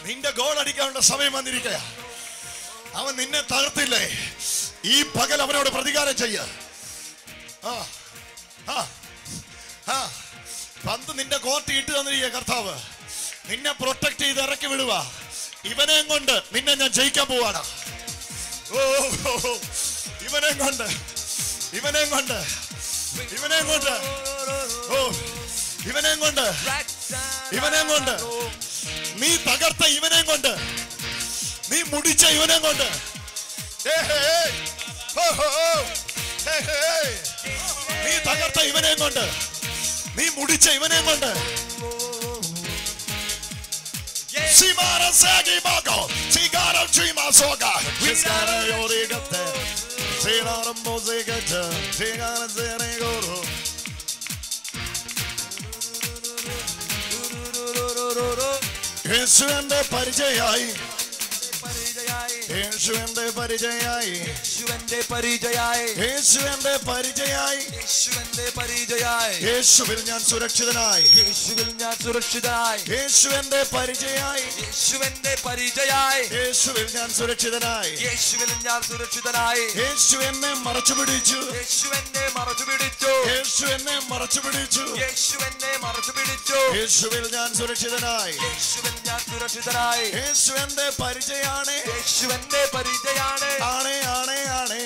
നിന്റെ ഗോൾ അടിക്കാനുള്ള സമയം വന്നിരിക്കുക. അവൻ നിന്നെ തകർത്തില്ലേ? ഈ പകൽ അവനോട് പ്രതികാരം ചെയ്യ. പന്ത് നിന്റെ കോർട്ടിൽ ഇട്ട് തന്നിരിക്കുക കർത്താവ്. നിന്നെ പ്രൊട്ടക്ട് ചെയ്ത് ഇറക്കി വിടുക. ഇവനെ കൊണ്ട് നിന്നെ ഞാൻ ജയിക്കാൻ പോവാണ്. ഓ ഇവനെ കൊണ്ട്, ഇവനെ കൊണ്ട്, ഇവനെ കൊണ്ട്, ഓ ഇവനെ കൊണ്ട്, ഇവനെ കൊണ്ട്, നീ തകർത്ത ഇവനെ കൊണ്ട്, നീ മുടിച്ച ഇവനെ കൊണ്ട്, നീ തകർത്ത ഇവനെ കൊണ്ട്, നീ മുടിച്ച ഇവനെ കൊണ്ട്, യേശുവിന്റെ പരിചയായി, യേശുവിന്റെ പരിചയായി, യേശുവിന്റെ പരിചയായി, യേശുവിന്റെ പരിചയായി, യേശുവിന്റെ പരിചയായി, യേശുവിൽ ഞാൻ സുരക്ഷിതനായി, യേശുവിൽ ഞാൻ സുരക്ഷിതനായി, യേശുവിന്റെ പരിചയായി, യേശുവിന്റെ പരിചയായി, യേശുവിൽ ഞാൻ സുരക്ഷിതനായി, യേശുവിൽ ഞാൻ സുരക്ഷിതനായി, യേശു എന്നെ മറച്ചു പിടിച്ചു, യേശു എന്നെ മറച്ചു പിടിച്ചു, യേശു എന്നെ മറച്ചു പിടിച്ചു, യേശു എന്നെ മറച്ചു പിടിച്ചു, യേശുവിൽ ഞാൻ സുരക്ഷിതനായി, യേശുവിൽ ഞാൻ സുരക്ഷിതനായി, യേശുവിന്റെ പരിചയാണ്, യേശുവിന്റെ പരിചയാണ്, ആണേ ആണേ ആണേ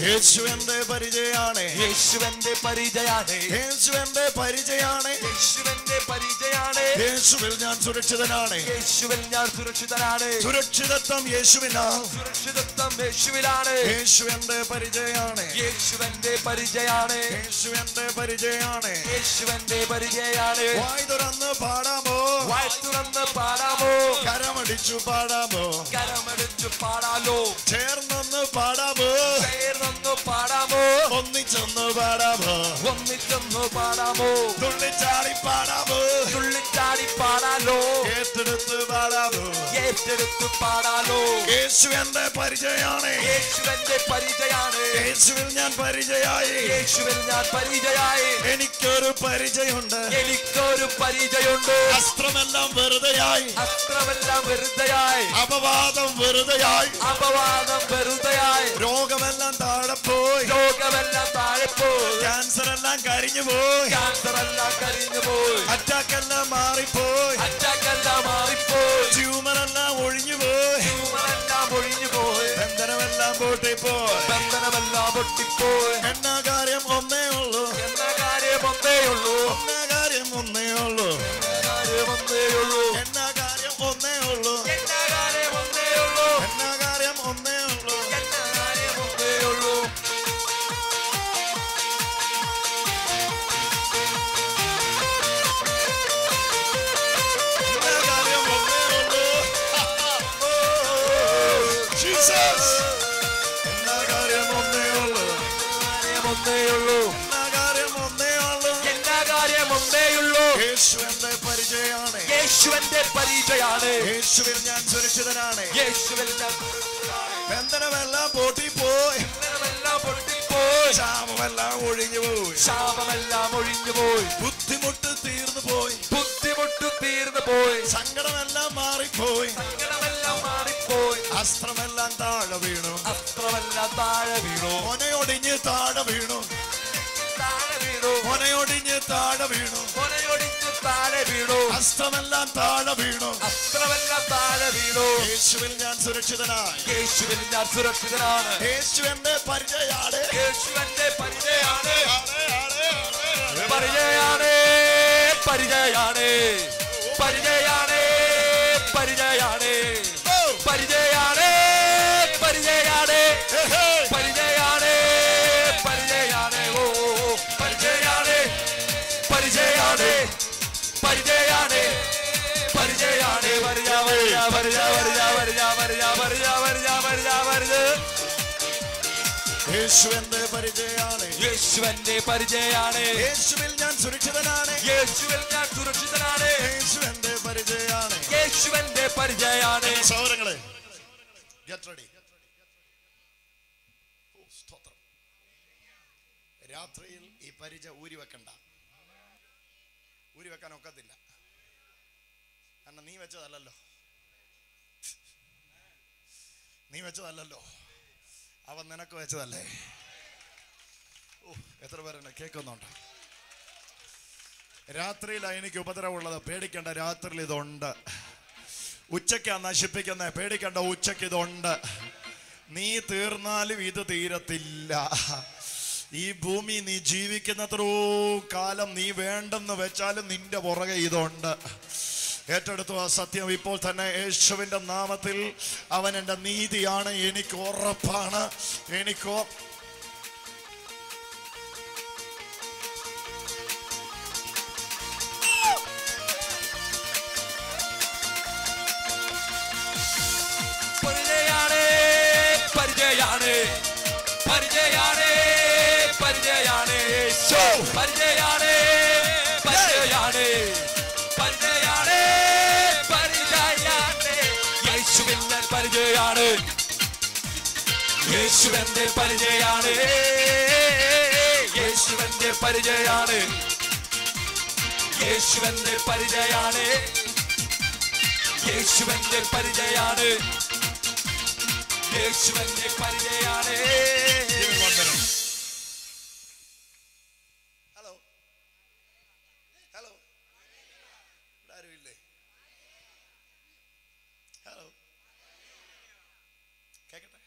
യേശുവിന്റെ പരിചയാണ്, യേശുവിന്റെ പരിചയാണ്, യേശുവിന്റെ പരിചയാണ്, യേശുവിന്റെ പരിചയാണ്, യേശുവിൽ ഞാൻ സുരക്ഷിതനാണ്, യേശുവിൽ ഞാൻ സുരക്ഷിതനാണ്, സുരക്ഷിതത്വം യേശുവിനാണ്, സുരക്ഷിതത്വം യേശുവിലാണ്, യേശുവിന്റെ പരിചയാണ്, യേശുവിന്റെ പരിചയാണ്, യേശുവിന്റെ പരിചയാണ്, യേശുവിന്റെ പരിചയാണ്. വായ് തുറന്ന് പാടാമോ, വായ് തുറന്ന് പാടാമോ, കരമടിച്ചു പാടാമോ, കരമടിച്ചു പാടാലോ, ചേർന്നൊന്ന് പാടാമോ, ചേർന്നൊന്ന് പാടാമോ, ഒന്നിച്ചൊന്ന് പാടാമോ, ഒന്നിച്ചൊന്ന് പാടാമോ, തുള്ളിച്ചാടി പാടാമോ, തുള്ളിച്ചാടി പാടാലോ, ഏറ്റെടുത്ത് പാടാമോ, ഏറ്റെടുത്ത് പാടാലോ. യേശുവിന്റെ പരിചയാണ്, യേശുവിന്റെ പരിചയാണ്, യേശുവിൽ ഞാൻ പരിചയായി, യേശുവിൽ ഞാൻ പരിചയായി, എനിക്കൊരു പരിചയമുണ്ട്, എനിക്കൊരു പരിചയമുണ്ട്. അസ്ത്രമെല്ലാം വെറുതെയായി, അസ്ത്രമെല്ലാം വെറുതെയായി, അപവാദം വെറുതെയായി, അപവാദം വെറുതെയായി, രോഗമെല്ലാം താഴെ പോയി, രോഗമെല്ലാം താഴെ പോയി, ക്യാൻസർ എല്ലാം കരിഞ്ഞു പോയി, ക്യാൻസർ എല്ലാം കരിഞ്ഞു പോയി, അറ്റാക്ക് എല്ലാം മാറിപ്പോയി, അറ്റാക്ക് എല്ലാം മാറിപ്പോയി, ട്യൂമർ എല്ലാം ഒഴിഞ്ഞു പോയി, ട്യൂമർ എല്ലാം ഒഴിഞ്ഞു പോയി, ബന്ധനമെല്ലാം പൊട്ടിപ്പോയി, ബന്ധനമെല്ലാം പൊട്ടിപ്പോയി. എന്നാ കാര്യം ഒന്നേ ഉള്ളൂ, എന്നാ കാര്യം ഒന്നേ ഉള്ളൂ, എന്നാ കാര്യം ഒന്നേ ഉള്ളൂ, കാര്യം ഒന്നേ ഉള്ളൂ, എന്നാ കാര്യം ഒന്നേ ഉള്ളൂ, എന്നാ കാര്യം ഒന്നേ ഉള്ളൂ, എന്നാ കാര്യം ഒന്നേ ഉള്ളൂ, എന്നാ കാര്യം ഒന്നേ ഉള്ളൂ. ഒന്നേയുള്ളൂ, എല്ലാ കാര്യം ഒന്നേയുള്ളൂ. യേശുവിന്റെ പരിചയമാണ്, യേശുവിന്റെ പരിചയാണ്. യേശുവിൽ ഞാൻ സുരക്ഷിതനാണ്, യേശുവിൽ ഞാൻ ബന്ധനമെല്ലാം പൊട്ടിപ്പോയി, ശാപമെല്ലാം ഒഴിഞ്ഞു പോയി, ശാപമെല്ലാം ഒഴിഞ്ഞു പോയി, ബുദ്ധിമുട്ട് തീർന്നു പോയി, ബുദ്ധിമുട്ട് തീർന്നു പോയി, സങ്കടമെല്ലാം മാറിപ്പോയി, സങ്കടമെല്ലാം മാറിപ്പോയി, അസ്ത്രമെല്ലാം താഴെ വീണു, അസ്ത്രമെല്ലാം താഴെ വീണു, ഒനയൊടിഞ്ഞ് താഴെ വീണു, താഴെ വീണു, ഒനയൊടിഞ്ഞ് താഴെ വീണു, ഒനയൊടിഞ്ഞ് താഴെ വീണു, അസ്ത്രമെല്ലാം താഴെ വീണു, അസ്ത്രമെല്ലാം താഴെ വീണു. യേശുവിൽ ഞാൻ സുരക്ഷിതനായി, യേശുവിൽ ഞാൻ സുരക്ഷിതനാണ്. യേശുവിന്റെ പരിചയാണ്, യേശുവിന്റെ പരിചയാണ്, പരിചയാണ്, പരിചയാണ്, പരിചയാണ്, പരിചയാണ്, പരിചയാണ്, പരിചയാണ്, പരിചയാണ്, പരിചയാണ്, ഓ പരിചയാണ്, പരിചയാണ്, പരിചയാണ്, പരിചയാണ്, പരിച പരിച പരിച പരിച പരിച പരിച പരിച പരിച പരിച. യേശുവിന്റെ പരിചയാണ്, യേശുവിന്റെ പരിചയാണ്, യേശുവിൽ ഞാൻ സുരക്ഷിതനാണ്, യേശുവിൽ ഞാൻ സുരക്ഷിതനാണ്, യേശുവിന്റെ പരിചയാണ്, യേശുവിന്റെ പരിചയാണ്. സഹോദരങ്ങളെ, ഗെറ്റ് റെഡി. സ്തോത്രം. രാത്രിയിൽ ഈ പരിച ഊരി വെക്കണ്ട, ഊരി വെക്കാൻ ഒക്കത്തില്ല. കാരണം നീ വെച്ചതല്ലല്ലോ, നീ വെച്ചതല്ലല്ലോ, അവൻ നിനക്ക് വെച്ചതല്ലേ. എത്ര പേരെന്നെ കേൾക്കുന്നുണ്ട്? രാത്രിയിലാണ് എനിക്ക് ഉപദ്രവമുള്ളത്, പേടിക്കേണ്ട, രാത്രിയിൽ ഇതുണ്ട്. ഉച്ചയ്ക്കാ നശിപ്പിക്കുന്ന, പേടിക്കേണ്ട, ഉച്ചയ്ക്ക് ഇതുണ്ട്. നീ തീർന്നാലും ഇത് തീരത്തില്ല. ഈ ഭൂമി നീ ജീവിക്കുന്നത്രോ കാലം നീ വേണ്ടെന്ന് വെച്ചാലും നിന്റെ പുറകെ ഇതുണ്ട്. ഏറ്റെടുത്തു ആ സത്യം ഇപ്പോൾ തന്നെ യേശുവിന്റെ നാമത്തിൽ. അവൻ എൻ്റെ നീതിയാണ്, എനിക്ക് ഉറപ്പാണ്, എനിക്ക് പരിചയാണ്, പരിചയാണ്, പരിചയാണ്, പരിചയാണ്, പരിചയാണ്, പരിചയാണ്, പരിചയാണ്, പരിചയാണ്. യേശുവിന്റെ പരിചയാണ്, യേശുവിന്റെ പരിചയാണ്, യേശുവിന്റെ പരിചയാണ്, യേശുവിന്റെ പരിചയാണ്, യേശുവിന്റെ പരിചയാണ്, യേശുവിന്റെ പരിചയാണ്. ഹലോ ഹലോ, ആരുമില്ലേ? ഹലോ, കേക്കട്ടെ?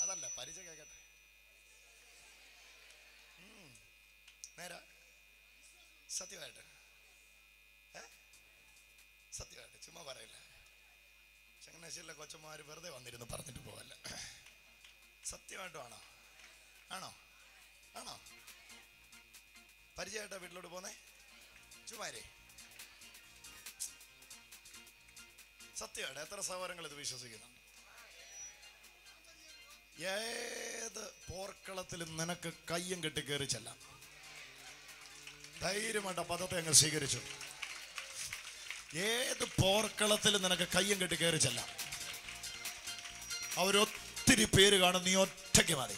അതല്ല, പരിചയം കേക്കട്ടെ. നേരാ, സത്യമായിട്ട്, സത്യമായിട്ട്, ചുമ്മാ പറയില്ല. ചങ്ങനാശ്ശേരിയിലെ കൊച്ചന്മാര് വെറുതെ വന്നിരുന്നു പറഞ്ഞിട്ട് പോവല്ല. സത്യമായിട്ടും ആണോ? ആണോ? ആണോ? പരിചയമായിട്ടാ വീട്ടിലോട്ട് പോന്നേ? ചുമ്മാരേ, സത്യമായിട്ട് എത്ര സഹോദരങ്ങൾ ഇത് വിശ്വസിക്കുന്നു? ഏത് പോർക്കളത്തിലും നിനക്ക് കയ്യും കെട്ടി കയറി ചെല്ലാം. ധൈര്യമായിട്ട് പദത്തെ അങ്ങ് സ്വീകരിച്ചു. ഏത് പോർക്കളത്തിലും നിനക്ക് കയ്യും കെട്ടി കയറി ചെല്ലാം. അവരൊത്തിരി പേര് കാണും, നീ ഒറ്റയ്ക്ക് മതി.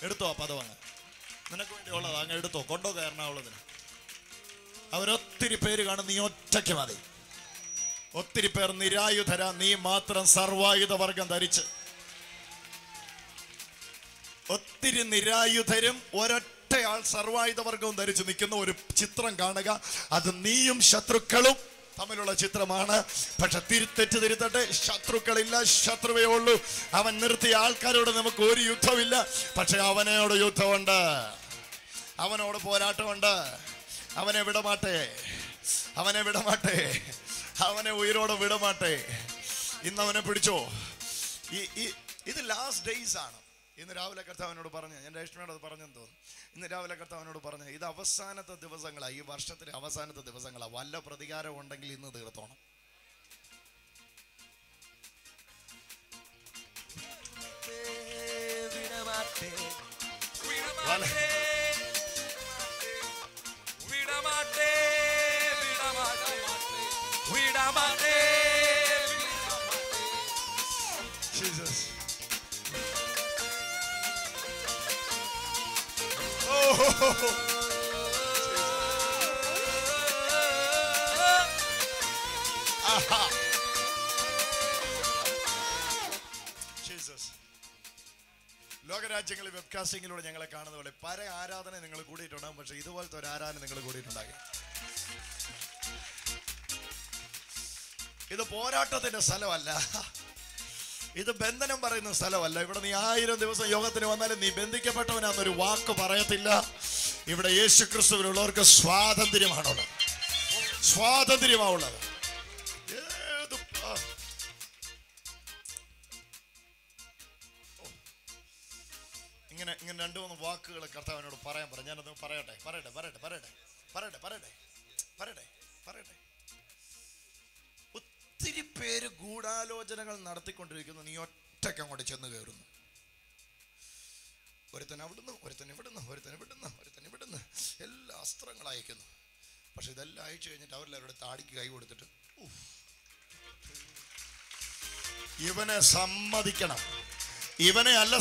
എടുത്തോ ആ പദം, അങ്ങ് നിനക്ക് വേണ്ടി ഉള്ളത് അങ്ങ് എടുത്തോ, കൊണ്ടോ എറണാകുളത്തിന്. അവരൊത്തിരി പേര് കാണും, നീ ഒറ്റയ്ക്ക് മതി. ഒത്തിരി പേർ നിരായുധരാ, നീ മാത്രം സർവായുധ വർഗം ധരിച്ച്. ഒത്തിരി നിരായുധരും ഒരൊറ്റയാൾ സർവായുധ വർഗവും ധരിച്ച് നിൽക്കുന്ന ഒരു ചിത്രം കാണുക. അത് നീയും ശത്രുക്കളും തമ്മിലുള്ള ചിത്രമാണ്. പക്ഷെ തെറ്റ് തിരുത്തട്ടെ, ശത്രുക്കളില്ല, ശത്രുവേ ഉള്ളൂ. അവൻ നിർത്തിയ ആൾക്കാരോട് നമുക്ക് ഒരു യുദ്ധമില്ല. പക്ഷെ അവനോട് യുദ്ധമുണ്ട്, അവനോട് പോരാട്ടമുണ്ട്. അവനെ വിടമാട്ടെ, അവനെ വിടമാട്ടെ, അവനെ ഉയരോടെ വിടമാട്ടെ. ഇന്നവനെ പിടിച്ചോ. ഇത് ലാസ്റ്റ് ഡേയ്സ് ആണ്. ഇന്ന് രാവിലെ കർത്താവിനോട് പറഞ്ഞു, ഞാൻ രേഷ്മയോട് പറഞ്ഞെന്ന് തോന്നുന്നു. ഇന്ന് രാവിലെ കർത്താവിനോട് പറഞ്ഞു, ഇത് അവസാനത്തെ ദിവസങ്ങളാണ്, ഈ വർഷത്തിലെ അവസാനത്തെ ദിവസങ്ങളാണ്. വല്ല പ്രതികാരം ഉണ്ടെങ്കിൽ ഇന്ന് തീർത്തോണം. Jesus. Oh. Aha. Jesus. ലോകരാജ്യങ്ങളിൽ വെബ്കാസ്റ്റിങ്ങിലൂടെ ഞങ്ങളെ കാണുന്ന പോലെ പല ആരാധന നിങ്ങൾ കൂടിയിട്ടുണ്ടാകും, പക്ഷെ ഇതുപോലത്തെ ഒരു ആരാധന നിങ്ങൾ കൂടിയിട്ടുണ്ടാകും. ഇത് പോരാട്ടത്തിന്റെ സ്ഥലമല്ല, ഇത് ബന്ധനം പറയുന്ന സ്ഥലമല്ല. ഇവിടെ നീ 1000 ദിവസം യോഗത്തിന് വന്നാലും നീ ബന്ധിക്കപ്പെട്ടവനാന്നൊരു വാക്ക് പറയത്തില്ല. ഇവിടെ യേശു ക്രിസ്തുവിനുള്ളവർക്ക് സ്വാതന്ത്ര്യമാണുള്ളത്, സ്വാതന്ത്ര്യമാണുള്ളത്. ഇങ്ങനെ 2-3 വാക്കുകൾ കർത്താവിനോട് പറയാൻ പറ. ഞാനത് പറയട്ടെ. ഒത്തിരി പേര് ഗൂഢാലോചനകൾ നടത്തിക്കൊണ്ടിരിക്കുന്നു. നീ ഒറ്റയ്ക്ക് അങ്ങോട്ട് ചെന്ന് കയറുന്നു. ഒരുത്തൻ അവിടുന്ന്, ഒരുത്തൻ ഇവിടുന്ന് എല്ലാ അസ്ത്രങ്ങൾ അയക്കുന്നു. പക്ഷെ ഇതെല്ലാം അയച്ചു കഴിഞ്ഞിട്ട് അവരെല്ലാവരുടെ താടിക്ക് കൈ കൊടുത്തിട്ട് ഇവനെ സമ്മതിക്കണം. ഇവനെ അല്ല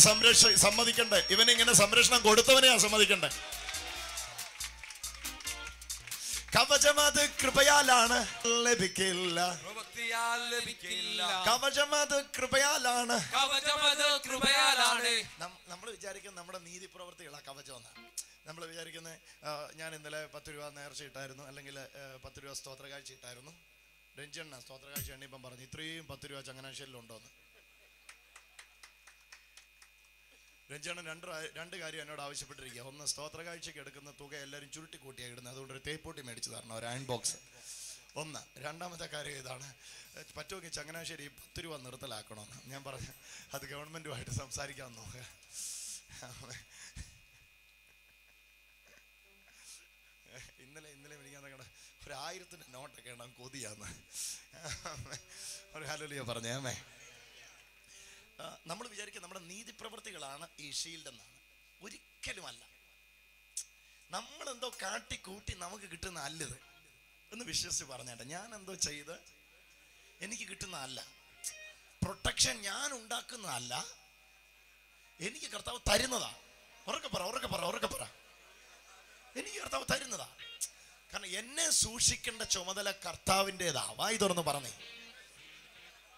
സമ്മതിക്കണ്ടേ, ഇവനിങ്ങനെ സംരക്ഷണം കൊടുത്തവനെയാ സമ്മതിക്കണ്ടേ. കവചമത് കൃപയാലാണ് ലഭിക്കില്ല, കവചമത് കൃപയാലാണ്. നമ്മൾ വിചാരിക്കുന്നത് നമ്മുടെ നീതി പ്രവർത്തികളാ കവചം എന്നാണ്. നമ്മൾ വിചാരിക്കുന്നത് ഞാൻ ഇന്നലെ 10 രൂപ നേർച്ച ഇട്ടായിരുന്നു, അല്ലെങ്കിൽ 10 രൂപ സ്തോത്ര കാഴ്ച ഇട്ടായിരുന്നു. രഞ്ജണ്ണ സ്തോത്ര കാഴ്ച എണ്ണിപ്പം പറഞ്ഞു ഇത്രയും 10 രൂപ ചങ്ങനാശ്ശേരിയിലുണ്ടോന്ന്. രഞ്ജണ്ണൻ രണ്ട് കാര്യം എന്നോട് ആവശ്യപ്പെട്ടിരിക്കുക. ഒന്ന്, സ്തോത്ര കാഴ്ചയ്ക്ക് എടുക്കുന്ന തുക എല്ലാവരും ചുരുട്ടി കൂട്ടിയാണ് ഇടുന്നത്, അതുകൊണ്ട് ഒരു തേപ്പൊട്ടി മേടിച്ചു തരണം, ഒരു അയൺ ബോക്സ്. ഒന്ന്. രണ്ടാമത്തെ കാര്യം ഇതാണ്, പറ്റുമെങ്കിൽ ചങ്ങനാശ്ശേരി 10 രൂപ നിർത്തലാക്കണമെന്ന്. ഞാൻ പറഞ്ഞു അത് ഗവൺമെൻറ്റുമായിട്ട് സംസാരിക്കാൻ നോക്കുക. ഇന്നലെ എനിക്ക് അങ്ങനെ ഒരു 1000-ന്റെ നോട്ടൊക്കെ എണ്ണം കൊതിയാന്ന് ഒരു ഹല്ലേലൂയ പറഞ്ഞേ. അമ്മേ, നമ്മൾ വിചാരിക്കുക നമ്മുടെ നീതി പ്രവൃത്തികളാണ് ഈ ഷീൽഡ് എന്നാണ്. ഒരിക്കലുമല്ല. നമ്മളെന്തോ കാട്ടിക്കൂട്ടി നമുക്ക് കിട്ടുന്ന അല്ലിത് ഒന്ന് വിശ്വസിച്ച് പറഞ്ഞേട്ടെ. ഞാൻ എന്തോ ചെയ്ത് എനിക്ക് കിട്ടുന്ന അല്ല, പ്രൊട്ടക്ഷൻ ഞാൻ ഉണ്ടാക്കുന്നതല്ല, എനിക്ക് കർത്താവ് തരുന്നതാ. ഉറക്കെ പറ. എനിക്ക് കർത്താവ് തരുന്നതാ. കാരണം എന്നെ സൂക്ഷിക്കേണ്ട ചുമതല കർത്താവിൻ്റെതാ. വായി തുറന്ന് പറഞ്ഞേ.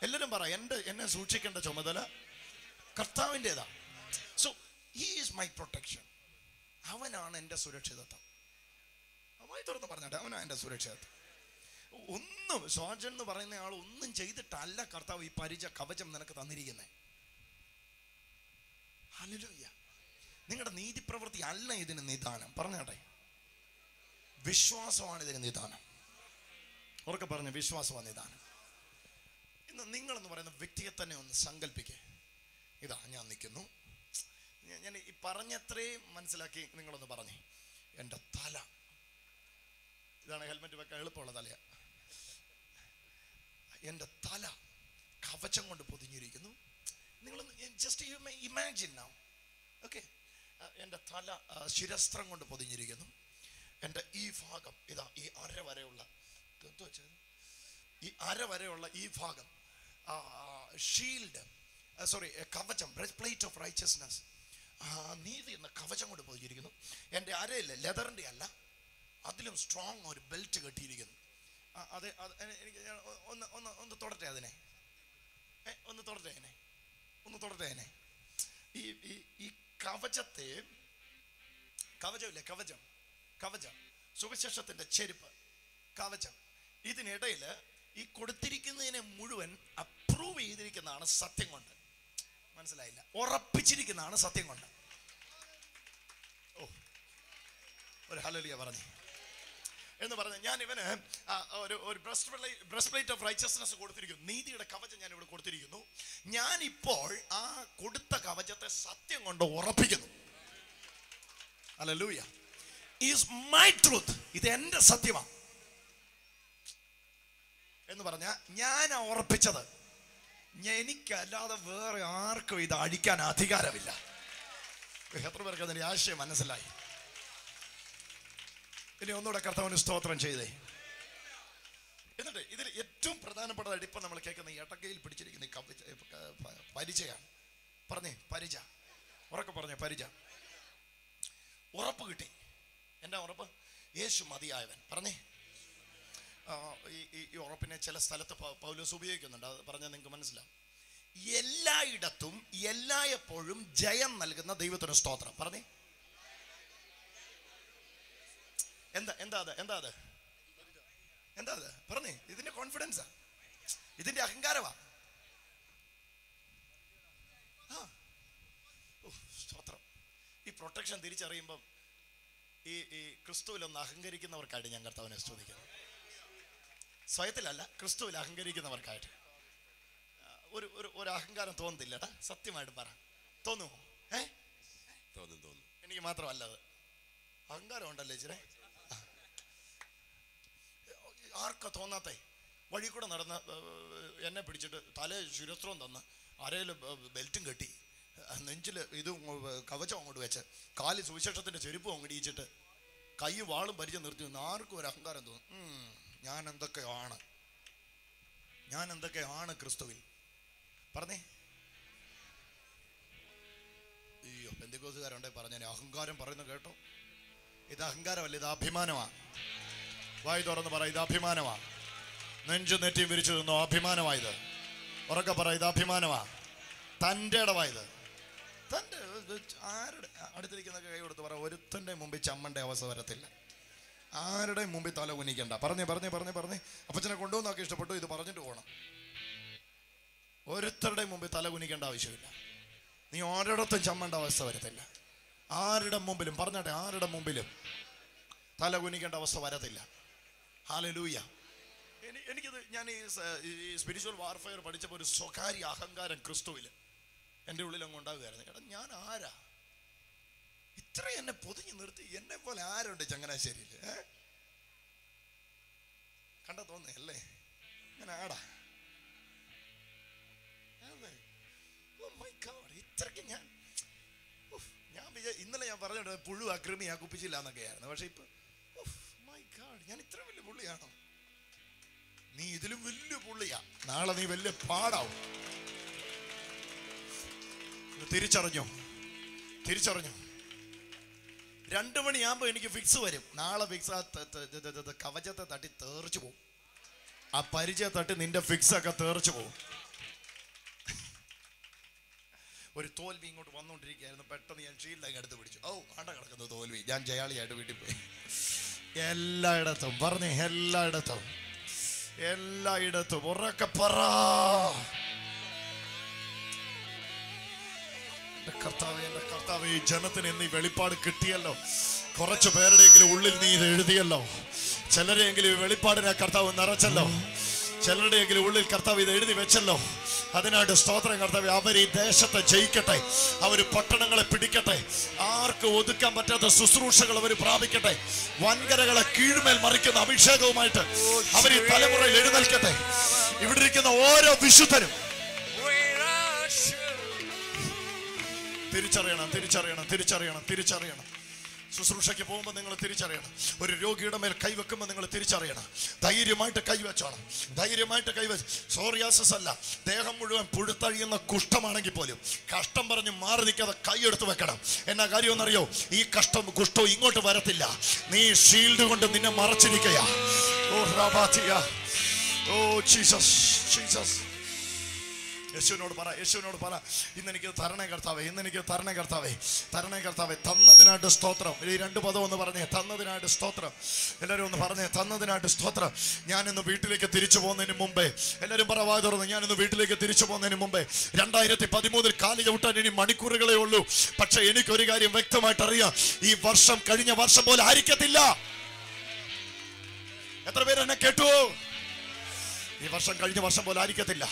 എല്ലാവരും പറ, എന്നെ സൂക്ഷിക്കേണ്ട ചുമതല കർത്താവിൻ്റെതാ. So he is my protection. അവനാണ് എൻ്റെ സുരക്ഷിതത്വം. വായി തുറന്ന് പറഞ്ഞാട്ടെ, അവനാണ് എൻ്റെ സുരക്ഷിതത്വം. ഒന്നും സ്വാജൻ എന്ന് പറയുന്ന ആൾ ഒന്നും ചെയ്തിട്ടല്ല കർത്താവ് ഈ കവചം നിനക്ക് തന്നിരിക്കുന്നത്. ഹല്ലേലൂയ. നിങ്ങളുടെ നീതി പ്രവൃത്തി അല്ല ഇതിന് നിദാനം. പറഞ്ഞാട്ടെ, വിശ്വാസമാണ് ഇതിന് നിദാനം. ഉറക്കെ പറഞ്ഞ, വിശ്വാസമാണ് നിദാനം. ഇന്ന് നിങ്ങളെന്ന് പറയുന്ന വ്യക്തിയെ തന്നെ ഒന്ന് സങ്കല്പിക്കേ. ഇതാ ഞാൻ നിൽക്കുന്നു, ഞാൻ ഈ പറഞ്ഞത്രയും മനസ്സിലാക്കി നിങ്ങളൊന്ന് പറഞ്ഞേ. എൻ്റെ തല, ഇതാണ് ഹെൽമെറ്റ് വെക്കാൻ എളുപ്പമുള്ള തലയാ. എൻ്റെ തല കവചം കൊണ്ട് പൊതിഞ്ഞിരിക്കുന്നു. നിങ്ങളൊന്ന് just you may imagine now. Okay, എൻ്റെ തല ശിരസ്ത്രം കൊണ്ട് പൊതിഞ്ഞിരിക്കുന്നു. എൻ്റെ ഈ ഭാഗം, ഇതാ ഈ അര വരെയുള്ള ഈ ഭാഗം ഷീൽഡ്, കവചം, ബ്രെസ്റ്റ് പ്ലേറ്റ് ഓഫ് റൈച്ചസ്നെസ്, നീതി എന്ന കവചം കൊണ്ട് പൊതിഞ്ഞിരിക്കുന്നു. എൻ്റെ അരയിൽ ലെതറിൻ്റെ അല്ല, അതിലും സ്ട്രോങ് ഒരു ബെൽറ്റ് കെട്ടിയിരിക്കുന്നു. അത് എനിക്ക് ഒന്ന് തൊടട്ടെ അതിനെ, ഒന്ന് തൊടട്ടെ അതിനെ. ഈ കവചത്തെ, കവചം സുവിശേഷത്തിന്റെ ചെരുപ്പ്, കവചം, ഇതിനിടയിൽ ഈ കൊടുത്തിരിക്കുന്നതിനെ മുഴുവൻ അപ്രൂവ് ചെയ്തിരിക്കുന്നതാണ് സത്യം കൊണ്ട്. മനസ്സിലായില്ല? ഉറപ്പിച്ചിരിക്കുന്നതാണ് സത്യം കൊണ്ട്. ഓ, ഒരു ഹല്ലേലൂയ പറഞ്ഞു എന്ന് പറഞ്ഞ് ഞാൻ ഇവന് ഒരു ബ്രസ്റ്റ് പ്ലേറ്റ് ഓഫ് റൈച്ചസ്നെസ് കൊടുത്തിരിക്കുന്നു. നീതിയുടെ കവചം ഞാൻ ഇവിടെ കൊടുത്തിരിക്കുന്നു. ഞാനിപ്പോൾ ആ കൊടുത്ത കവചത്തെ സത്യം കൊണ്ട് ഉറപ്പിക്കുന്നു. ഹല്ലേലൂയ. Is my truth. ഇത് എന്റെ സത്യമാണ് എന്ന് പറഞ്ഞ ഞാൻ എത്ര പേർക്ക് അതിന്റെ ആശയം മനസ്സിലായി? ഇനി ഒന്നുകൂടെ കർത്താവിന് സ്തോത്രം ചെയ്തേ. എന്നിട്ട് ഇതിൽ ഏറ്റവും പ്രധാനപ്പെട്ടതായിട്ട് ഇപ്പൊ നമ്മൾ കേൾക്കുന്ന എടക്കയിൽ പിടിച്ചിരിക്കുന്ന പരിചയാണ്. പറഞ്ഞേ പരിച, ഉറക്കെ പറഞ്ഞേ പരിച. ഉറപ്പ് കിട്ടി. എന്താ ഉറപ്പ്? യേശു മതിയായവൻ. പറഞ്ഞേ. ഈ ഉറപ്പിനെ ചില സ്ഥലത്ത് പൗലോസ് ഉപയോഗിക്കുന്നുണ്ട്. അത് പറഞ്ഞാൽ നിങ്ങൾക്ക് മനസ്സിലാവും. എല്ലായിടത്തും എല്ലായ്പ്പോഴും ജയം നൽകുന്ന ദൈവത്തിന് സ്തോത്രം. പറഞ്ഞേ. എന്താ അത് പറഞ്ഞേ. ഇതിന്റെ കോൺഫിഡൻസാ, ഇതിന്റെ അഹങ്കാരമാ. സ്തോത്രം. ഈ പ്രൊട്ടക്ഷൻ തിരിച്ചറിയുമ്പം ഈ ക്രിസ്തുവിലൊന്ന് അഹങ്കരിക്കുന്നവർക്കായിട്ട് ഞാൻ കർത്താവിനെ സ്തുതിക്കുന്നു. സ്വയത്തിലല്ല, ക്രിസ്തുവിൽ അഹങ്കരിക്കുന്നവർക്കായിട്ട്. ഒരു അഹങ്കാരം തോന്നുന്നില്ലടാ? സത്യമായിട്ട് പറ, തോന്നുമോ? തോന്നും. എനിക്ക് മാത്രമല്ല, അത് അഹങ്കാരം ഉണ്ടല്ലേ ഇച്ചിരി. ആർക്കാ തോന്നാത്തേ? വഴി കൂടെ നടന്ന് എന്നെ പിടിച്ചിട്ട് തലേ ശിരസ്ത്രവും തന്ന് അരയിൽ ബെൽറ്റും കെട്ടി നെഞ്ചിൽ ഇതും കവചം അങ്ങോട്ട് വെച്ച് കാല് സുവിശേഷത്തിന്റെ ചെരുപ്പും അങ്ങോട്ട് ഇടിച്ചിട്ട് കൈ വാളും പരിചയം നിർത്തി നിന്ന് ആർക്കും ഒരു അഹങ്കാരം തോന്നും. ഞാൻ എന്തൊക്കെയാണ് ക്രിസ്തുവിൽ. പറഞ്ഞേ. അയ്യോ, പെന്തിക്കോസുകാരുണ്ടേ പറഞ്ഞേ. അഹങ്കാരം പറയുന്നത് കേട്ടോ? ഇത് അഹങ്കാരമല്ല, ഇത് അഭിമാനമാ. വായി തുറന്ന് പറ, ഇത് അഭിമാനമാ. നെഞ്ചു നെറ്റി വിരിച്ചു നിന്നോ, അഭിമാനമായത്. ഉറക്കെ പറ, ഇത് അഭിമാനമാ. തൻ്റെ ഇടവായത്. തൻ്റെ ആരുടെ അടുത്തിരിക്കുന്ന കൈ കൊടുത്ത് പറ, ഒരുത്തൻ്റെ മുമ്പിൽ ചമ്മൻ്റെ അവസ്ഥ വരത്തില്ല. ആരുടെയും മുമ്പിൽ തല കുനിക്കണ്ട. പറഞ്ഞേ. അപ്പച്ചനെ കൊണ്ടുവന്നൊക്കെ ഇഷ്ടപ്പെട്ടു, ഇത് പറഞ്ഞിട്ട് പോകണം. ഒരുത്തരുടെയും മുമ്പിൽ തല കുനിക്കേണ്ട ആവശ്യമില്ല. നീ ഒരിടത്തും ചമ്മേണ്ട അവസ്ഥ വരത്തില്ല. ആരുടെ മുമ്പിലും പറഞ്ഞാട്ടെ, ആരുടെ മുമ്പിലും തല കുനിക്കേണ്ട അവസ്ഥ വരത്തില്ല. ഹല്ലേലൂയ. എനിക്കിത് ഞാൻ ഈ സ്പിരിച്വൽ വാർഫെയർ പഠിച്ചപ്പോൾ ഒരു സ്വകാര്യ അഹങ്കാരം ക്രിസ്തുവിൽ എൻ്റെ ഉള്ളിൽ അങ്ങ് ഉണ്ടാകുകയായിരുന്നു. എടാ, ഞാൻ ആരാ? ഇത്ര എന്നെ പൊതിഞ്ഞു നിർത്തി എന്നെ പോലെ ആരുണ്ട് ചങ്ങനാശ്ശേരിയിൽ? കണ്ട തോന്നേ അല്ലേ? ഞാൻ ആടാ. ഇത്രയ്ക്ക് ഞാൻ ഇന്നലെ ഞാൻ പറഞ്ഞിട്ട് പുഴു അക്രമിയാ കുപ്പിച്ചില്ല എന്നൊക്കെയായിരുന്നു. പക്ഷെ ഇപ്പൊ ഞാൻ ഇത്ര വലിയ പുള്ളിയാണോ? നീ ഇതിലും വലിയ പുള്ളിയാ. നാളെ നീ വലിയ പാടാവും. തിരിച്ചറിഞ്ഞോ? 2 മണിയാകുമ്പോ എനിക്ക് ഫിക്സ് വരും. നാളെ ഫിക്സ് കവചത്തെ തട്ടി തേർച്ചു പോകും. ആ പരിചയ തട്ടി നിന്റെ ഫിക്സ് ഒക്കെ തേർച്ചു പോകും. ഒരു തോൽവി ഇങ്ങോട്ട് വന്നുകൊണ്ടിരിക്കുകയായിരുന്നു. പെട്ടെന്ന് ഞാൻ ഷീൽഡൊക്കെ എടുത്ത് പിടിച്ചു. ആണ്ട കിടക്കുന്നു തോൽവി. ഞാൻ ജയാളിയായിട്ട് വീട്ടിൽ പോയി. എല്ലായിടത്തും പറഞ്ഞേ, എല്ലായിടത്തും ഉറക്കെ പറ. എന്റെ കർത്താവേ, ഈ ജനത്തിന് എന്നീ വെളിപ്പാട് കിട്ടിയല്ലോ. കുറച്ചു പേരുടെയെങ്കിലും ഉള്ളിൽ നീ ഇത് എഴുതിയല്ലോ. ചിലരെയെങ്കിലും ഈ വെളിപ്പാടിനെ കർത്താവ് നിറച്ചല്ലോ. ചിലരുടെയെങ്കിലും ഉള്ളിൽ കർത്താവ് ഇത് എഴുതി വെച്ചല്ലോ. അതിനായിട്ട് സ്തോത്രം കർത്താവേ. അവർ ഈ ദേശത്തെ ജയിക്കട്ടെ, അവർ പട്ടണങ്ങളെ പിടിക്കട്ടെ, ആർക്ക് ഒതുക്കാൻ പറ്റാത്ത ശുശ്രൂഷകൾ അവർ പ്രാപിക്കട്ടെ, വൻകരകളെ കീഴ്മേൽ മറിക്കുന്ന അഭിഷേകവുമായിട്ട് അവർ ഈ തലമുറയിൽ എഴുന്നേൽക്കട്ടെ. ഇവിടെ ഇരിക്കുന്ന ഓരോ വിശുദ്ധരും തിരിച്ചറിയണം. ശുശ്രൂഷയ്ക്ക് പോകുമ്പോൾ നിങ്ങൾ തിരിച്ചറിയണം. ഒരു രോഗിയുടെ മേൽ കൈവെക്കുമ്പോൾ നിങ്ങൾ തിരിച്ചറിയണം. ധൈര്യമായിട്ട് കൈവച്ച്. സോറിയാസിസ് അല്ല, ദേഹം മുഴുവൻ പുഴുത്തഴിയുന്ന കുഷ്ഠമാണെങ്കിൽ പോലും കഷ്ടം പറഞ്ഞ് മാറി നിൽക്കാതെ കൈയെടുത്ത് വെക്കണം. എന്നാ കാര്യമെന്നറിയോ? ഈ കുഷ്ഠവും ഇങ്ങോട്ട് വരത്തില്ല. നീ ഷീൽഡ് കൊണ്ട് നിന്നെ മറച്ചിരിക്കുക. യേശുവിനോട് പറ, ഇന്നെനിക്ക് തരണേ കർത്താവേ. തന്നതിനായിട്ട് സ്തോത്രം. ഈ 2 പദം ഒന്ന് പറഞ്ഞേ, തന്നതിനായിട്ട് സ്തോത്രം. എല്ലാവരും ഒന്ന് പറഞ്ഞേ, തന്നതിനായിട്ട് സ്തോത്രം. ഞാനിന്ന് വീട്ടിലേക്ക് തിരിച്ചു പോകുന്നതിന് മുമ്പേ, എല്ലാവരും പറവാ തുറന്ന്, ഞാനിന്ന് വീട്ടിലേക്ക് തിരിച്ചു പോകുന്നതിന് മുമ്പേ 2013 കാലി ചവിട്ടാൻ ഇനി മണിക്കൂറുകളേ ഉള്ളൂ. പക്ഷെ എനിക്കൊരു കാര്യം വ്യക്തമായിട്ട് അറിയാം, ഈ വർഷം കഴിഞ്ഞ വർഷം പോലെ ആയിരിക്കത്തില്ല. എത്ര പേര് എന്നെ കേട്ടു? ഈ വർഷം കഴിഞ്ഞ വർഷം പോലെ ആയിരിക്കത്തില്ല.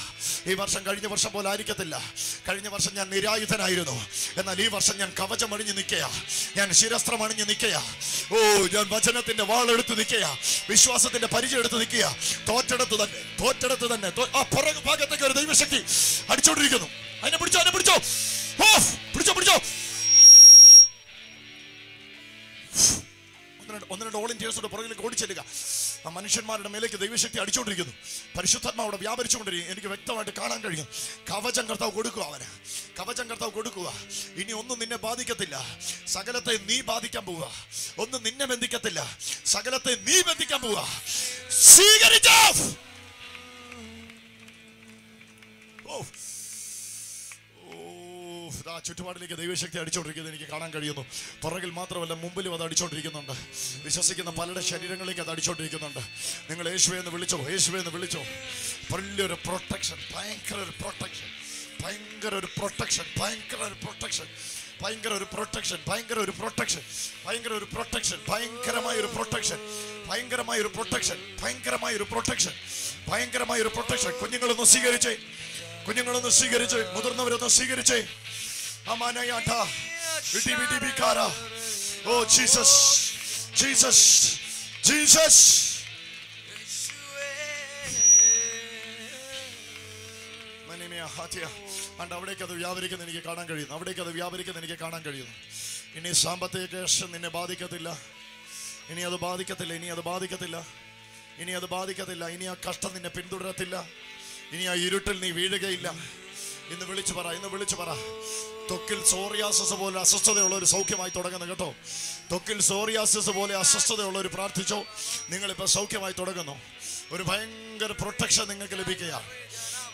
കഴിഞ്ഞ വർഷം ഞാൻ നിരായുധനായിരുന്നു. എന്നാൽ ഈ വർഷം ഞാൻ കവചമണിഞ്ഞ് നിൽക്കയാ. ഞാൻ ശിരസ്ത്രമണിഞ്ഞ് നിൽക്കയാ. ഞാൻ വചനത്തിന്റെ വാളെടുത്ത് നിൽക്കയാ. വിശ്വാസത്തിന്റെ പരിചയം എടുത്ത് നിൽക്കുക. തോറ്റെടുത്ത് തന്നെ പുറകു ഭാഗത്തേക്ക് ഒരു ദൈവശക്തി അടിച്ചോണ്ടിരിക്കുന്നു. അതിനെ പിടിച്ചോ. ഒന്ന് രണ്ട് വോളണ്ടിയേഴ്സോട് പുറകിലേക്ക് ഓടിച്ചെല്ലുക. ആ മനുഷ്യന്മാരുടെ മേലേക്ക് ദൈവശക്തി അടിച്ചുകൊണ്ടിരിക്കുന്നു. പരിശുദ്ധാത്മാവിടെ വ്യാപരിച്ചുകൊണ്ടിരിക്കും. എനിക്ക് വ്യക്തമായിട്ട് കാണാൻ കഴിയും. കവചം കർത്താവ് കൊടുക്കുക, അവന് കവചം കർത്താവ് കൊടുക്കുക. ഇനി ഒന്നും നിന്നെ ബാധിക്കത്തില്ല, സകലത്തെ നീ ബാധിക്കാൻ പോവുക. ഒന്നും നിന്നെ ബന്ധിക്കത്തില്ല, സകലത്തെ നീ ബന്ധിക്കാൻ പോവുക. സ്വീകരിച്ചോ. ചുറ്റുപാടിലേക്ക് ദൈവശക്തി അടിച്ചുകൊണ്ടിരിക്കുന്നത് എനിക്ക് കാണാൻ കഴിയുന്നു. പുറകിൽ മാത്രമല്ല, മുമ്പിലും അത് അടിച്ചുകൊണ്ടിരിക്കുന്നുണ്ട്. വിശ്വസിക്കുന്ന പലരുടെ ശരീരങ്ങളിലേക്ക് അത് അടിച്ചുകൊണ്ടിരിക്കുന്നുണ്ട്. നിങ്ങൾ യേശുവേ എന്ന് വിളിച്ചോ, യേശുവേ എന്ന് വിളിച്ചോ. വലിയൊരു പ്രൊട്ടക്ഷൻ, ഭയങ്കര ഒരു പ്രൊട്ടക്ഷൻ, ഭയങ്കര ഒരു പ്രൊട്ടക്ഷൻ, ഭയങ്കര ഒരു പ്രൊട്ടക്ഷൻ, ഭയങ്കര ഒരു പ്രൊട്ടക്ഷൻ, ഭയങ്കര ഒരു പ്രൊട്ടക്ഷൻ, ഭയങ്കര ഒരു പ്രൊട്ടക്ഷൻ, ഭയങ്കരമായ ഒരു പ്രൊട്ടക്ഷൻ, ഭയങ്കരമായ ഒരു പ്രൊട്ടക്ഷൻ, ഭയങ്കരമായ ഒരു പ്രൊട്ടക്ഷൻ, ഭയങ്കരമായ ഒരു protection. കുഞ്ഞുങ്ങളൊന്ന് സ്വീകരിച്ചേ, കുഞ്ഞുങ്ങളൊന്ന് സ്വീകരിച്ചേ, മുതിർന്നവരൊന്ന് സ്വീകരിച്ചേ. അമാനയാട്ട വിട്ടി വിട്ടി ബിക്കാര. Oh Jesus, Jesus, Jesus. അവിടേക്ക് അത് വ്യാപരിക്കുന്ന എനിക്ക് കാണാൻ കഴിയുന്നു. അവിടേക്ക് അത് വ്യാപരിക്കുന്ന എനിക്ക് കാണാൻ കഴിയുന്നു. ഇനി സാമ്പത്തിക ക്ലേശം നിന്നെ ബാധിക്കത്തില്ല. ഇനി അത് ബാധിക്കത്തില്ല, ഇനി അത് ബാധിക്കത്തില്ല, ഇനി അത് ബാധിക്കത്തില്ല. ഇനി ആ കഷ്ടം നിന്നെ പിന്തുടരത്തില്ല. ഇനി ആ ഇരുട്ടിൽ നീ വീഴുകയില്ല. ഇന്ന് വിളിച്ചു പറ, ഇന്ന് വിളിച്ചു പറ. ത്വക്കിൽ സോറിയാസിസ് പോലെ അസ്വസ്ഥതയുള്ള ഒരു സൗഖ്യമായി തുടങ്ങുന്നു കേട്ടോ. ത്വക്കിൽ സോറിയാസിസ് പോലെ അസ്വസ്ഥതയുള്ള ഒരു പ്രാർത്ഥിച്ചോ, നിങ്ങളിപ്പോൾ സൗഖ്യമായി തുടങ്ങുന്നു. ഒരു ഭയങ്കര പ്രൊട്ടക്ഷൻ നിങ്ങൾക്ക് ലഭിക്കുക,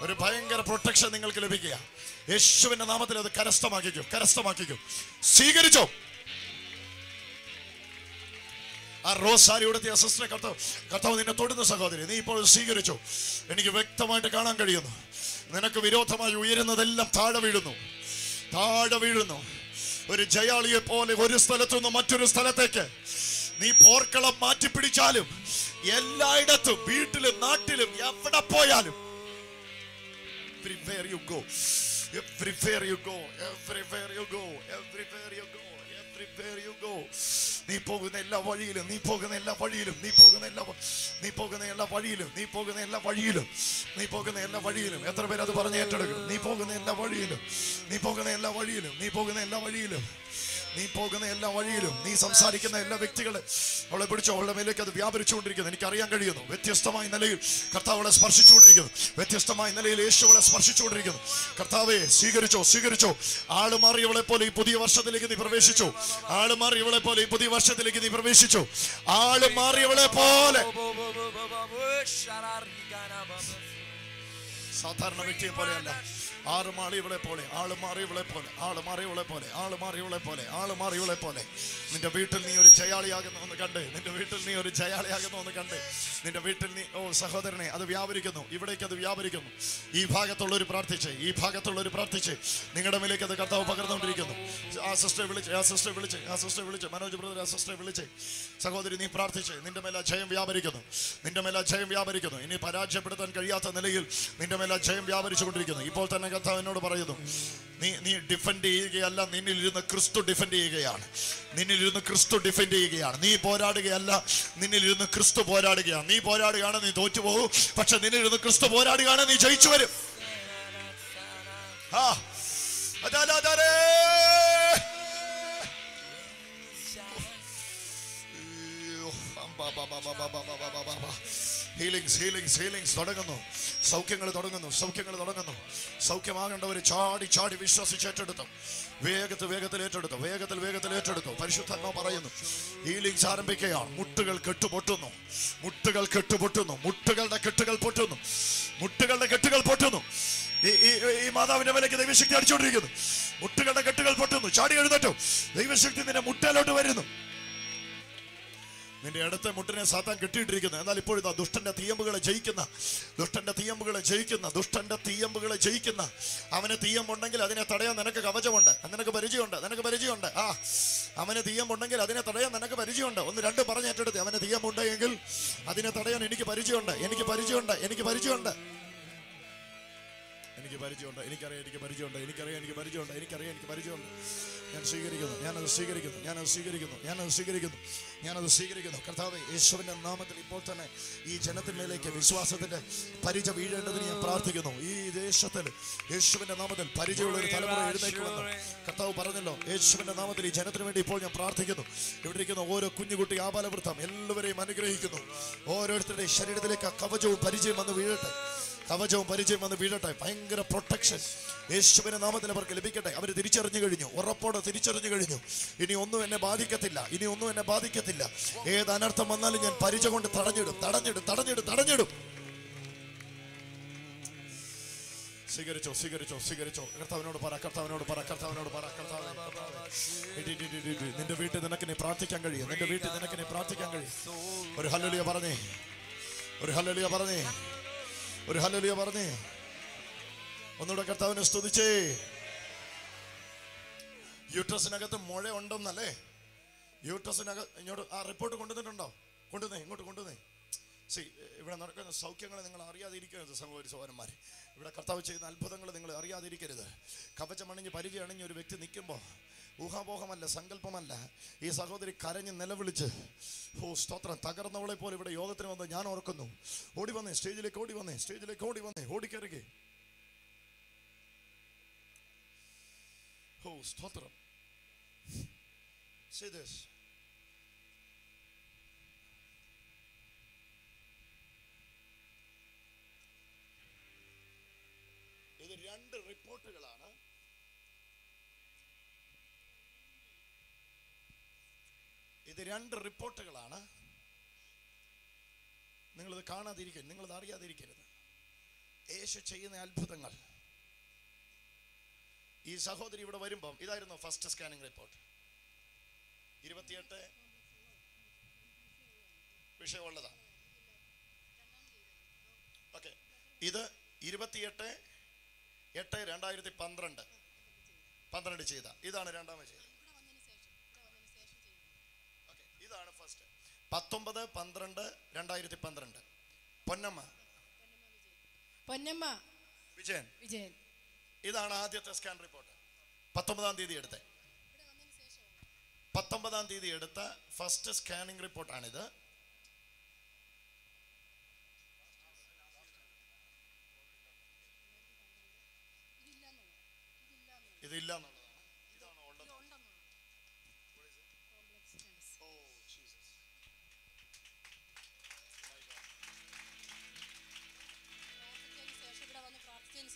ഒരു ഭയങ്കര പ്രൊട്ടക്ഷൻ നിങ്ങൾക്ക് ലഭിക്കുക. യേശുവിന്റെ നാമത്തിൽ അത് കരസ്ഥമാക്കിക്കും, കരസ്ഥമാക്കിക്കും. സ്വീകരിച്ചോ. ആ റോസാരിയുടെ സിസ്റ്ററെ കർത്താവ് നിന്നെ തൊടുന്ന സഹോദരി, നീ ഇപ്പോൾ സ്വീകരിച്ചോ. എനിക്ക് വ്യക്തമായിട്ട് കാണാൻ കഴിയുന്നു. നിനക്ക് വിരോധമായി ഉയരുന്നതെല്ലാം താഴെ വീഴുന്നു, താഴെ വീഴുന്നു. ഒരു ജയാളിയെ പോലെ ഒരു സ്ഥലത്തുനിന്ന് മറ്റൊരു സ്ഥലത്തേക്ക് നീ പോർക്കളം മാറ്റിപ്പിടിച്ചാലും, എല്ലായിടത്തും, വീട്ടിലും നാട്ടിലും എവിടെ പോയാലും, everywhere you go, everywhere you go, everywhere you go, everywhere you go, everywhere you go. നീ പോകുന്ന എല്ലാ വഴിയിലും, നീ പോകുന്ന എല്ലാ വഴിയിലും, നീ പോകുന്ന എല്ലാ വഴിയിലും, നീ പോകുന്ന എല്ലാ വഴിയിലും, നീ പോകുന്ന എല്ലാ വഴിയിലും. എത്ര പേര് അത് പറഞ്ഞ് ഏറ്റെടുക്കും? നീ പോകുന്ന എല്ലാ വഴിയിലും, നീ പോകുന്ന എല്ലാ വഴിയിലും, നീ പോകുന്ന എല്ലാ വഴിയിലും, നീ പോകുന്ന എല്ലാ വഴിയിലും, നീ സംസാരിക്കുന്ന എല്ലാ വ്യക്തികളെ അവളെ പിടിച്ചോ. അവളുടെ മേലേക്ക് അത് വ്യാപരിച്ചുകൊണ്ടിരിക്കുന്നു. എനിക്കറിയാൻ കഴിയുന്നു. വ്യത്യസ്തമായ നിലയിൽ കർത്താവ് അവളെ സ്പർശിച്ചുകൊണ്ടിരിക്കുന്നു. വ്യത്യസ്തമായ നിലയിൽ യേശു അവളെ സ്പർശിച്ചുകൊണ്ടിരിക്കുന്നു. കർത്താവെ സ്വീകരിച്ചോ, സ്വീകരിച്ചോ. ആള് മാറിയവളെ പോലെ ഈ പുതിയ വർഷത്തിലേക്ക് നീ പ്രവേശിച്ചു. ആള് മാറിയവളെ പോലെ ഈ പുതിയ വർഷത്തിലേക്ക് നീ പ്രവേശിച്ചു. ആള് മാറിയവളെ പോലെ, സാധാരണ വ്യക്തിയെ പോലെയല്ല. ആള് മാറിയവളെ പോലെ, ആള് മാറിയവളെ പോലെ, ആള് മാറിയവളെ പോലെ, ആള് മാറിയവളെ പോലെ, ആള് മാറിയവളെ പോലെ. നിന്റെ വീട്ടിൽ നീ ഒരു ജയാളിയാകുന്നു എന്ന് കണ്ട്, നിന്റെ വീട്ടിൽ നീ ഒരു ജയാളിയാകുന്നു എന്ന് കണ്ട്, നിന്റെ വീട്ടിൽ നീ, ഓ സഹോദരനെ, അത് വ്യാപരിക്കുന്നു. ഇവിടേക്ക് അത് വ്യാപരിക്കുന്നു. ഈ ഭാഗത്തുള്ളവർ പ്രാർത്ഥിച്ച്, ഈ ഭാഗത്തുള്ളവർ പ്രാർത്ഥിച്ച് നിങ്ങളുടെ മേലേക്ക് അത് കർത്താവ് പകർന്നുകൊണ്ടിരിക്കുന്നു. ആ സിസ്റ്ററെ വിളിച്ച്, ആ സിസ്റ്ററെ വിളിച്ച്, ആ സിസ്റ്ററെ വിളിച്ച്, മനോജ് ബ്രദർ ആ സിസ്റ്ററെ വിളിച്ച്. സഹോദരി നീ പ്രാർത്ഥിച്ച്, നിന്റെ മേലെ ജയം വ്യാപരിക്കുന്നു, നിന്റെ മേലെ ജയം വ്യാപരിക്കുന്നു. ഇനി പരാജയപ്പെടുത്താൻ കഴിയാത്ത നിലയിൽ നിന്റെ മേലെ ജയം വ്യാപരിച്ചുകൊണ്ടിരിക്കുന്നു. ഇപ്പോൾ തന്നെ കർത്താവ് എന്നോട് പറയുന്നു, നീ ഡിഫെൻഡ് ചെയ്യുകയല്ല, നിന്നിലിരുന്ന് ക്രിസ്തു ഡിഫെൻഡ് ചെയ്യുകയാണ്. നിന്നിലിരുന്ന് ക്രിസ്തു ഡിഫെൻഡ് ചെയ്യുകയാണ്. നീ പോരാടുകയല്ല, നിന്നിലിരുന്ന് ക്രിസ്തു പോരാടുകയാണ്. നീ പോരാടുകയാണ്, നീ തോറ്റുപോകും. പക്ഷെ നിന്നിലിരുന്ന് ക്രിസ്തു പോരാടുകയാണ്, നീ ജയിച്ചു വരും. ഹീലിംഗ്സ് തുടങ്ങുന്നു. സൗഖ്യങ്ങൾ തുടങ്ങുന്നു, സൗഖ്യങ്ങൾ തുടങ്ങുന്നു. സൗഖ്യമാകേണ്ടവർ ചാടി ചാടി വിശ്വസിച്ച് ഏറ്റെടുത്തു. വേഗത്തിൽ ഏറ്റെടുത്തു. പരിശുദ്ധാത്മാവ് പറയുന്നു, ഹീലിംഗ്സ് ആരംഭിക്കുകയാണ്. മുട്ടുകൾ കെട്ടുപൊട്ടുന്നു, മുട്ടുകൾ കെട്ടുപൊട്ടുന്നു, മുട്ടുകളുടെ കെട്ടുകൾ പൊട്ടുന്നു, മുട്ടുകളുടെ കെട്ടുകൾ പൊട്ടുന്നു. ഈ മാതാവിന്റെ മേലേക്ക് ദൈവശക്തി അടിച്ചുകൊണ്ടിരിക്കുന്നു. മുട്ടുകളുടെ കെട്ടുകൾ പൊട്ടുന്നു. ചാടി എഴുന്നേറ്റു. ദൈവശക്തി നിന്റെ മുട്ടയിലോട്ട് വരുന്നു. നിന്റെ അടുത്ത മുട്ടിനെ സാത്താൻ കെട്ടിയിട്ടിരിക്കുന്നു. എന്നാൽ ഇപ്പോഴിതാ ദുഷ്ടന്റെ തീയമ്പുകളെ ജയിക്കുന്ന, ദുഷ്ടന്റെ തീയമ്പുകളെ ജയിക്കുന്ന, ദുഷ്ടന്റെ തീയമ്പുകളെ ജയിക്കുന്ന. അവന് തീയമ്പുണ്ടെങ്കിൽ അതിനെ തടയാൻ നിനക്ക് കവചമുണ്ട്, നിനക്ക് പരിചയമുണ്ട്, നിനക്ക് പരിചയമുണ്ട്. അവന് തീയമ്പുണ്ടെങ്കിൽ അതിനെ തടയാൻ നിനക്ക് പരിചയമുണ്ട്. ഒന്ന് രണ്ട് പറഞ്ഞ് ഏറ്റെടുത്ത്. അവന് തീയമ്പുണ്ടെങ്കിൽ അതിനെ തടയാൻ എനിക്ക് പരിചയമുണ്ട്, എനിക്ക് പരിചയമുണ്ട്, എനിക്ക് പരിചയമുണ്ട്, എനിക്ക് പരിചയമുണ്ട്, എനിക്കറിയാം, എനിക്ക് പരിചയമുണ്ട്, എനിക്കറിയാം, എനിക്ക് പരിചയമുണ്ട്, എനിക്കറിയാം, എനിക്ക് പരിചയമുണ്ട്. ഞാൻ സ്വീകരിക്കുന്നു, ഞാനത് സ്വീകരിക്കുന്നു, ഞാനത് സ്വീകരിക്കുന്നു, ഞാനത് സ്വീകരിക്കുന്നു. ഞാനത് സ്വീകരിക്കുന്നു. കർത്താവേ, യേശുവിന്റെ നാമത്തിൽ ഇപ്പോൾ തന്നെ ഈ ജനത്തിന്മേലേക്ക് വിശ്വാസത്തിന്റെ പരിച വീഴേണ്ടതിന് ഞാൻ പ്രാർത്ഥിക്കുന്നു. ഈ ദേശത്തിൽ യേശുവിന്റെ നാമത്തിൽ പരിചയമുള്ള ഒരു തലമുറ എഴുന്നേക്കുമെന്ന് കർത്താവ് പറഞ്ഞല്ലോ. യേശുവിന്റെ നാമത്തിൽ ഈ ജനത്തിന് വേണ്ടി ഇപ്പോൾ ഞാൻ പ്രാർത്ഥിക്കുന്നു. ഇവിടെ ഇരിക്കുന്ന ഓരോ കുഞ്ഞുകുട്ടി ആബാലവൃത്തം എല്ലാവരെയും അനുഗ്രഹിക്കുന്നു. ഓരോരുത്തരുടെയും ശരീരത്തിലേക്ക് കവചവും പരിചയം വന്ന് വീഴട്ടെ. കവചവും പരിചയം വന്ന് വീഴട്ടെ. ഭയങ്കര പ്രൊട്ടക്ഷൻ യേശുവിന്റെ നാമത്തിൽ അവർക്ക് ലഭിക്കട്ടെ. അവർ തിരിച്ചറിഞ്ഞു കഴിഞ്ഞു, ഉറപ്പോടെ തിരിച്ചറിഞ്ഞു കഴിഞ്ഞു. ഇനി ഒന്നും എന്നെ ബാധിക്കത്തില്ല, ഇനി ഒന്നും എന്നെ ബാധിക്കത്തില്ല. ഏത് അനർത്ഥം വന്നാലും ഞാൻ പരിച കൊണ്ട് തടഞ്ഞിടും. സ്വീകരിച്ചോ. കർത്താവിനോട് പറ. നിന്റെ വീട്ടിൽ നിനക്ക് നീ പ്രാർത്ഥിക്കാൻ കഴിയും. ഒരു ഹല്ലേലൂയ പറഞ്ഞേ. ഒന്നുകൂടെ കർത്താവിനെ സ്തുതിച്ചേ. യൂട്രസിനകത്ത് മുഴ ഉണ്ടെന്നല്ലേ? യൂട്രസിനകത്ത് ഇങ്ങോട്ട് ആ റിപ്പോർട്ട് കൊണ്ടുവന്നിട്ടുണ്ടോ? ഇങ്ങോട്ട് കൊണ്ടുവന്നേ. ഇവിടെ നടക്കുന്ന സൗഖ്യങ്ങളെ നിങ്ങൾ അറിയാതിരിക്കരുത് സഹോദരന്മാരെ. ഇവിടെ കർത്താവ് ചെയ്യുന്ന അത്ഭുതങ്ങൾ നിങ്ങൾ അറിയാതിരിക്കരുത്. കവചമണിഞ്ഞ് പരിചയം അണിഞ്ഞ ഒരു വ്യക്തി നിൽക്കുമ്പോൾ ഊഹാപോഹമല്ല, സങ്കല്പമല്ല. ഈ സഹോദരി കരഞ്ഞ് നിലവിളിച്ച്, ഓ സ്തോത്രം, തകർന്നവളെ പോലെ ഇവിടെ യോഗത്തിന് വന്ന് ഞാൻ ഓർക്കുന്നു. ഓടി വന്നേ, സ്റ്റേജിലേക്ക് ഓടി വന്നേ, ഓടിക്കയറുകെ. ഓ സ്തോത്രം. See this. ഇത് 2 റിപ്പോർട്ടുകളാണ്. നിങ്ങളിത് കാണാതിരിക്കരുത്, നിങ്ങളിത് അറിയാതിരിക്കരുത്. യേശു ചെയ്യുന്ന അത്ഭുതങ്ങൾ. ഈ സഹോദരി ഇവിടെ വരുമ്പം ഇതായിരുന്നു ഫസ്റ്റ് സ്കാനിങ് റിപ്പോർട്ട്. 28 വിഷയമുള്ളതാണ്. ഓക്കെ, ഇത് 28/8/2012 ചെയ്ത. ഇതാണ് രണ്ടാമത് ചെയ്തത്. ഓക്കെ, ഇതാണ് ഫസ്റ്റ്. 19/12/2012 പൊന്നമ്മ വിജയൻ. ഇതാണ് ആദ്യത്തെ സ്കാൻ റിപ്പോർട്ട്. 19-ാം തീയതി എടുത്ത 19-ാം തീയതി എടുത്ത ഫസ്റ്റ് സ്കാനിങ് റിപ്പോർട്ടാണിത്. ഇതില്ല എന്നുള്ളതാണ്. ഇതാണ് ഉള്ളത്.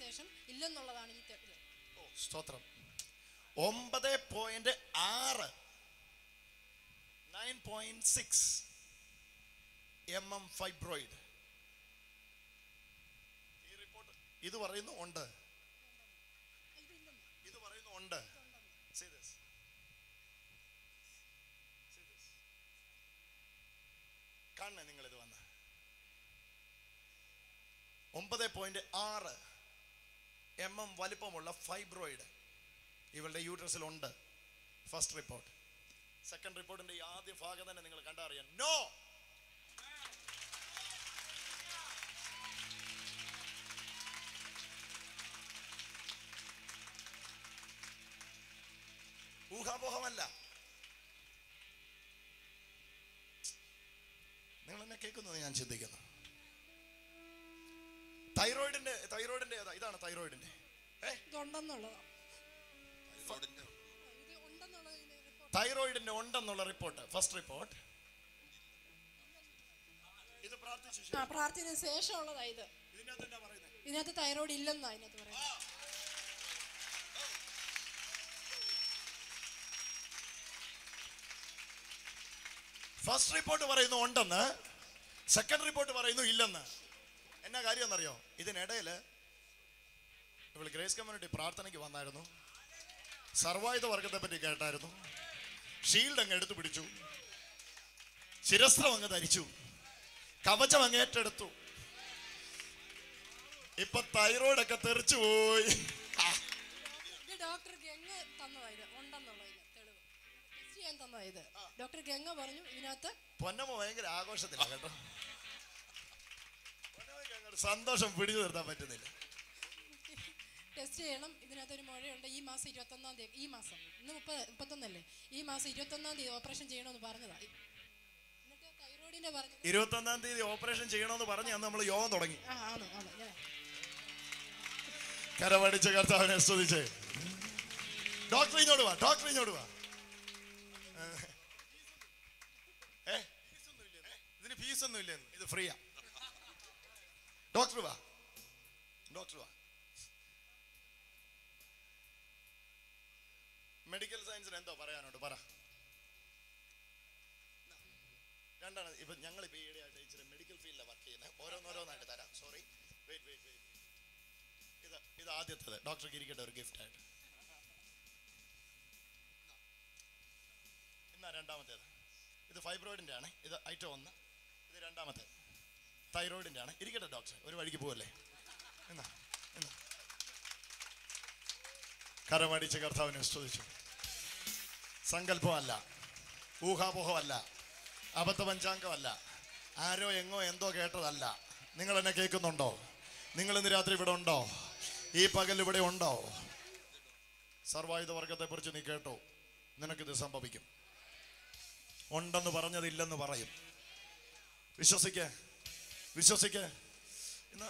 ശേഷം ഇല്ലെന്നുള്ളതാണ് ഈ തെളിവ്. ഓ സ്തോത്രം. 9.6 9.6 mm ഫൈബ്രോയിഡ്. ഈ റിപ്പോർട്ട് ഇത് പറയുന്നു ഉണ്ട്, ഇത് പറയുന്നു ഉണ്ട്. See this. കാണണേ നിങ്ങൾ ഇത് വന്ന് 9.6 mm വലിപ്പമുള്ള ഫൈബ്രോയിഡ് ഇവളുടെ യൂട്രസിൽ ഉണ്ട്. First report. സെക്കൻഡ് റിപ്പോർട്ടിന്റെ ഈ ആദ്യ ഭാഗം തന്നെ നിങ്ങൾ കണ്ടറിയാം. നോ, ഊഹാപോഹമല്ല. നിങ്ങൾ എന്നെ കേൾക്കുന്നത് ഞാൻ ചിന്തിക്കുന്നു. തൈറോയിഡിന്റെ ഏതാ? ഇതാണ് തൈറോയിഡിന്റെ. തൈറോയിഡിന്റെ ഉണ്ടെന്നുള്ള റിപ്പോർട്ട്, ഫസ്റ്റ് റിപ്പോർട്ട്. ഇത് പ്രാർത്ഥന ശേഷമുള്ളതാ. ഇത് ഇതിനകത്ത് തൈറോയിഡ് ഇല്ലെന്നാ ഇതിനകത്ത് പറയുന്നത്. ഫസ്റ്റ് റിപ്പോർട്ട് പറയുന്നു ഉണ്ടെന്ന്, സെക്കൻഡ് റിപ്പോർട്ട് പറയുന്നു ഇല്ലെന്ന്. എന്നാ കാര്യം എന്നറിയോ? ഇതിനിടയില് ഇവള് ഗ്രേസ് കമ്മ്യൂണിറ്റി പ്രാർത്ഥനയ്ക്ക് വന്നായിരുന്നു. സർവായുധ വർഗത്തെ പറ്റി കേട്ടായിരുന്നു. ഷീൽഡ് അങ്ങ് എടുത്തു പിടിച്ചു, ശിരസ്ത്രം അങ്ങ് ധരിച്ചു, കവചം അങ്ങ് ഏറ്റെടുത്തു. ഇപ്പൊ തൈറോയിഡ് ഒക്കെ തെറിച്ചു പോയി. ഡോക്ടർ ഗംഗ തന്നതായത് ഉണ്ടെന്നുള്ളതിന് തെളിവ് ചെയ്യാൻ തന്നതായത്. ഡോക്ടർ ഗംഗ പറഞ്ഞു ഇതിനകത്ത്. പൊന്നമ്മ ഭയങ്കര ആഘോഷത്തിലാണ് കേട്ടോ. സന്തോഷം പിടിച്ചു നിർത്താൻ പറ്റുന്നില്ല. ടെസ്റ്റ് ചെയ്യണം. ഇതിനകത്ത് ഒരു മുഴയുണ്ട്. ഈ മാസം 21-ാം തീയതി, ഈ മാസം ഇന്ന് 31 ഈ മാസം 21-ാം തീയതി ഓപ്പറേഷൻ ചെയ്യണമെന്ന് പറഞ്ഞതായി. തന്നെ പറഞ്ഞു. 21-ാം തീയതി ഓപ്പറേഷൻ ചെയ്യണമെന്ന് പറഞ്ഞ് അന്ന് നമ്മൾ യോഗം തുടങ്ങി. ആണ് കരമടിച്ച കർത്താവിനെ സ്തുതിച്ചേ. ഡോക്ടർ ഇങ്ങോട്ട് വാ, ഡോക്ടർ ഇങ്ങോട്ട് വാ. ഇതിന് ഫീസ് ഒന്നും ഇല്ലെന്ന്, ഇത് ഫ്രീയാ. ഡോക്ടർ വാ, ഡോക്ടർ വാ. മെഡിക്കൽ സയൻസിന് എന്തോ പറയാനോട്ട് പറ. രണ്ടാണ് ഇപ്പൊ ഞങ്ങളിപ്പോ ഈയിടെയായിട്ട് ഇച്ചിരി മെഡിക്കൽ ഫീൽഡിലാണ് വർക്ക് ചെയ്യുന്നത്. ഓരോന്നോരോന്നായിട്ട് തരാം. Sorry, wait wait wait. ഇത് ആദ്യത്തേത് ഡോക്ടർക്ക് ഇരിക്കട്ടെ ഒരു ഗിഫ്റ്റ് ആയിട്ട്. എന്നാ രണ്ടാമത്തേത്, ഇത് ഫൈബ്രോയിഡിന്റെ ആണ്. ഇത് ഐറ്റം 1. ഇത് രണ്ടാമത്തേത് തൈറോയിഡിന്റെ ആണ്. ഇരിക്കട്ടെ ഡോക്ടർ, ഒരു വഴിക്ക് പോവല്ലേ. എന്നാ എന്നാ കരമടിച്ച് കർത്താവിനെ സ്തുതിച്ചു. സങ്കല്പമല്ല, ഊഹാപോഹമല്ല, അബദ്ധ പഞ്ചാംഗമല്ല, ആരോ എങ്ങോ എന്തോ കേട്ടതല്ല. നിങ്ങൾ എന്നെ കേൾക്കുന്നുണ്ടോ? നിങ്ങൾ ഇന്ന് രാത്രി ഇവിടെ ഉണ്ടോ? ഈ പകൽ ഇവിടെ ഉണ്ടോ? സർവായുധ വർഗത്തെ കുറിച്ച് നീ കേട്ടോ? നിനക്കിത് സംഭവിക്കും. ഉണ്ടെന്ന് പറഞ്ഞതില്ലെന്ന് പറയും. വിശ്വസിക്കേ, വിശ്വസിക്കേ. ഇന്ന്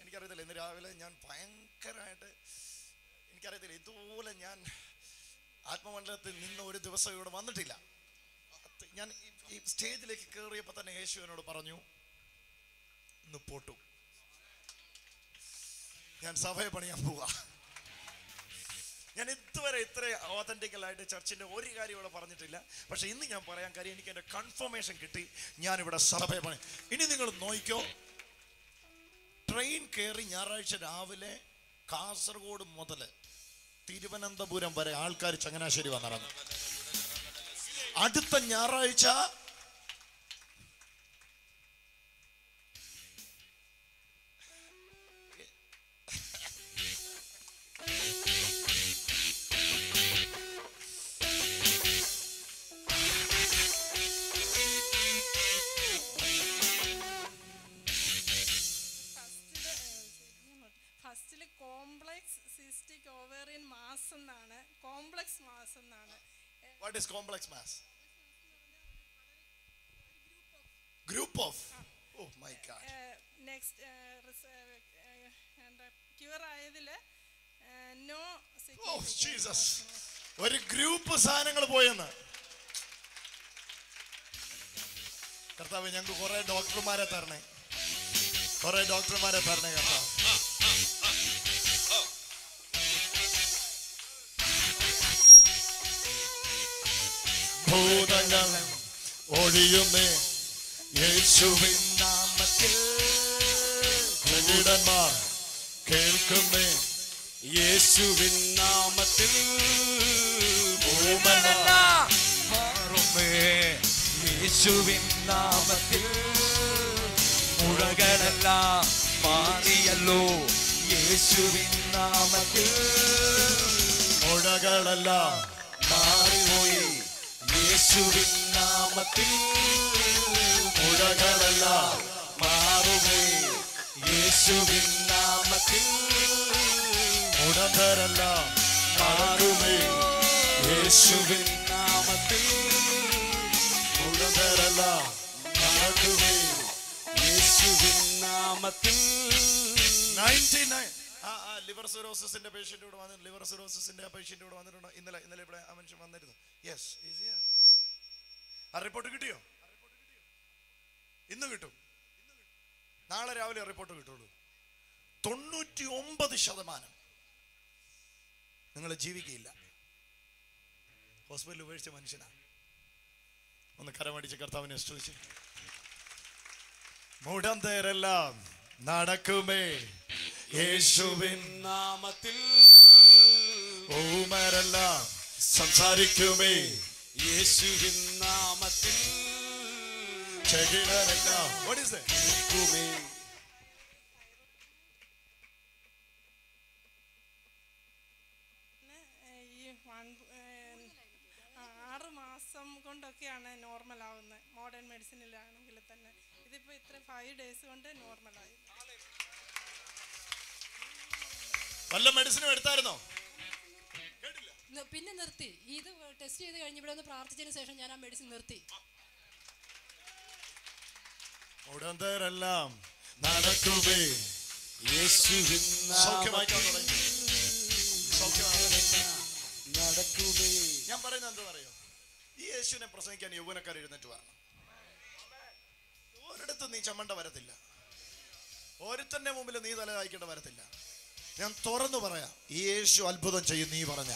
എനിക്കറിയത്തില്ല, ഇന്ന് രാവിലെ ഞാൻ ഭയങ്കരമായിട്ട്, എനിക്കറിയത്തില്ല, ഇതുപോലെ ഞാൻ ആത്മമണ്ഡലത്തിൽ നിന്ന് ഒരു ദിവസം ഇവിടെ വന്നിട്ടില്ല. ഞാൻ ഈ സ്റ്റേജിലേക്ക് കയറിയപ്പോൾ തന്നെ യേശു എന്നോട് പറഞ്ഞു, ഇന്ന് പോട്ടു, ഞാൻ സഭയെ പണിയാൻ പോവാ. ഞാൻ ഇതുവരെ ഇത്ര ഓതന്റിക്കലായിട്ട് ചർച്ചിന്റെ ഒരു കാര്യം ഇവിടെ പറഞ്ഞിട്ടില്ല. പക്ഷെ ഇന്ന് ഞാൻ പറയാൻ കാര്യം, എനിക്ക് എൻ്റെ കൺഫർമേഷൻ കിട്ടി, ഞാനിവിടെ സഭയെ പണി. ഇനി നിങ്ങൾ നോക്കിക്കോ, ട്രെയിൻ കയറി ഞായറാഴ്ച രാവിലെ കാസർഗോഡ് മുതൽ തിരുവനന്തപുരം വരെ ആൾക്കാർ ചങ്ങനാശ്ശേരി വന്നിറങ്ങും. അടുത്ത ഞായറാഴ്ച കോംപ്ലക്സ് സിസ്റ്റിക് ഓവേറിയൻ മാസ് എന്നാണ്. കോംപ്ലക്സ് മാസ് എന്നാണ്. What is complex mass? Group of. Oh my God. Next cure ആയതിൽ നോ. Oh Jesus. ഒരു ഗ്രൂപ്പ് സാധനങ്ങൾ പോയെന്ന്. കർത്താവ് ഞങ്ങൾക്ക് കുറെ ഡോക്ടർമാരെ തരണേ, കുറെ ഡോക്ടർമാരെ തരണേ കർത്താവ്. ഭൂതങ്ങൾ ഒഴിയുന്നേ യേശുവിൻ നാമത്തിൽ, ഘടിടന്മാർ കേൾക്കുന്നേ യേശുവിൻ നാമത്തിൽ. ഭൂതമെല്ലാം മാറുമേ യേശുവിൻ നാമത്തിൽ. മുഴകളെല്ലാം മാറിയല്ലോ യേശുവിൻ നാമത്തിൽ. മുഴകളെല്ലാം മാറിപ്പോയി യേശുവിൻ നാമത്തിൽ. മുഴകളെല്ലാം മാറുമേ യേശുവിൻ നാമത്തിൽ. മുടന്തരെല്ലാം മാറുമേ യേശുവിൻ നാമത്തിൽ. മുടന്തരെല്ലാം മാറുമേ യേശുവിൻ നാമത്തിൽ. 99 ലിവർ സിറോസിന്റെ പേഷ്യന്റ് ഇവിടെ വന്നിട്ടുണ്ട്. ലിവർ സിറോസിന്റെ പേഷ്യന്റ് ഇവിടെ വന്നിട്ടുണ്ട്. ഇന്നലെ ഇവിടെ ആ മനുഷ്യൻ വന്നിരുന്നു. യെസ്, ആ റിപ്പോർട്ട് കിട്ടിയോ? ഇന്ന് കിട്ടും, നാളെ രാവിലെ റിപ്പോർട്ട് കിട്ടുള്ളൂ. 99% നിങ്ങൾ ജീവിക്കുകയില്ല. ഹോസ്പിറ്റലിൽ ഉപേക്ഷിച്ച മനുഷ്യനാ. ഒന്ന് കരമടിച്ച് കർത്താവിനെ സ്തുതിച്ച്. മുടന്തരെല്ലാം നടക്കുമേ യേശുവിൻ നാമത്തിൽ. ഊമരെല്ലാം സംസാരിക്കുമേ യേശുവിൻ നാമത്തിൽ. ചെകിടരെല്ലാം what is that? കേൾക്കുമേ. ഈ 6 മാസം കൊണ്ടൊക്കെയാണ് നോർമൽ ആവുന്നത്. മോഡേൺ മെഡിസിനിലാണെങ്കിൽ തന്നെ ഇതിപ്പോൾ ഇത്ര 5 days കൊണ്ട് നോർമലായി. വല്ല മെഡിസിനും എടുത്തായിരുന്നോ? പിന്നെ നിർത്തി. ഇത് ടെസ്റ്റ് ചെയ്ത് കഴിഞ്ഞ് ഇവിടെ ഒന്ന് പ്രാർത്ഥിച്ചതിന് ശേഷം ഞാൻ ആ മെഡിസിൻ നിർത്തി. മുടന്തരെല്ലാം നടക്കുമേ. യേശുവിൻ സൗഖ്യമായിക്കാൻ തുടങ്ങി. നടക്കുമേ. ഞാൻ പറയുന്നത് എന്താ പറയോ, ഈ യേശുവിനെ പ്രസംഗിക്കാൻ യൗവനക്കാർ എഴുന്നേറ്റ് വരണം. ഒരിടത്ത് നീ ചമ്മണ്ട വരത്തില്ല, ഒരുത്തന്റെ മുമ്പിൽ നീ തല വായിക്കേണ്ട വരത്തില്ല. ഞാൻ തുറന്നു പറയാം, ഈ യേശു അത്ഭുതം ചെയ്യും നീ പറഞ്ഞ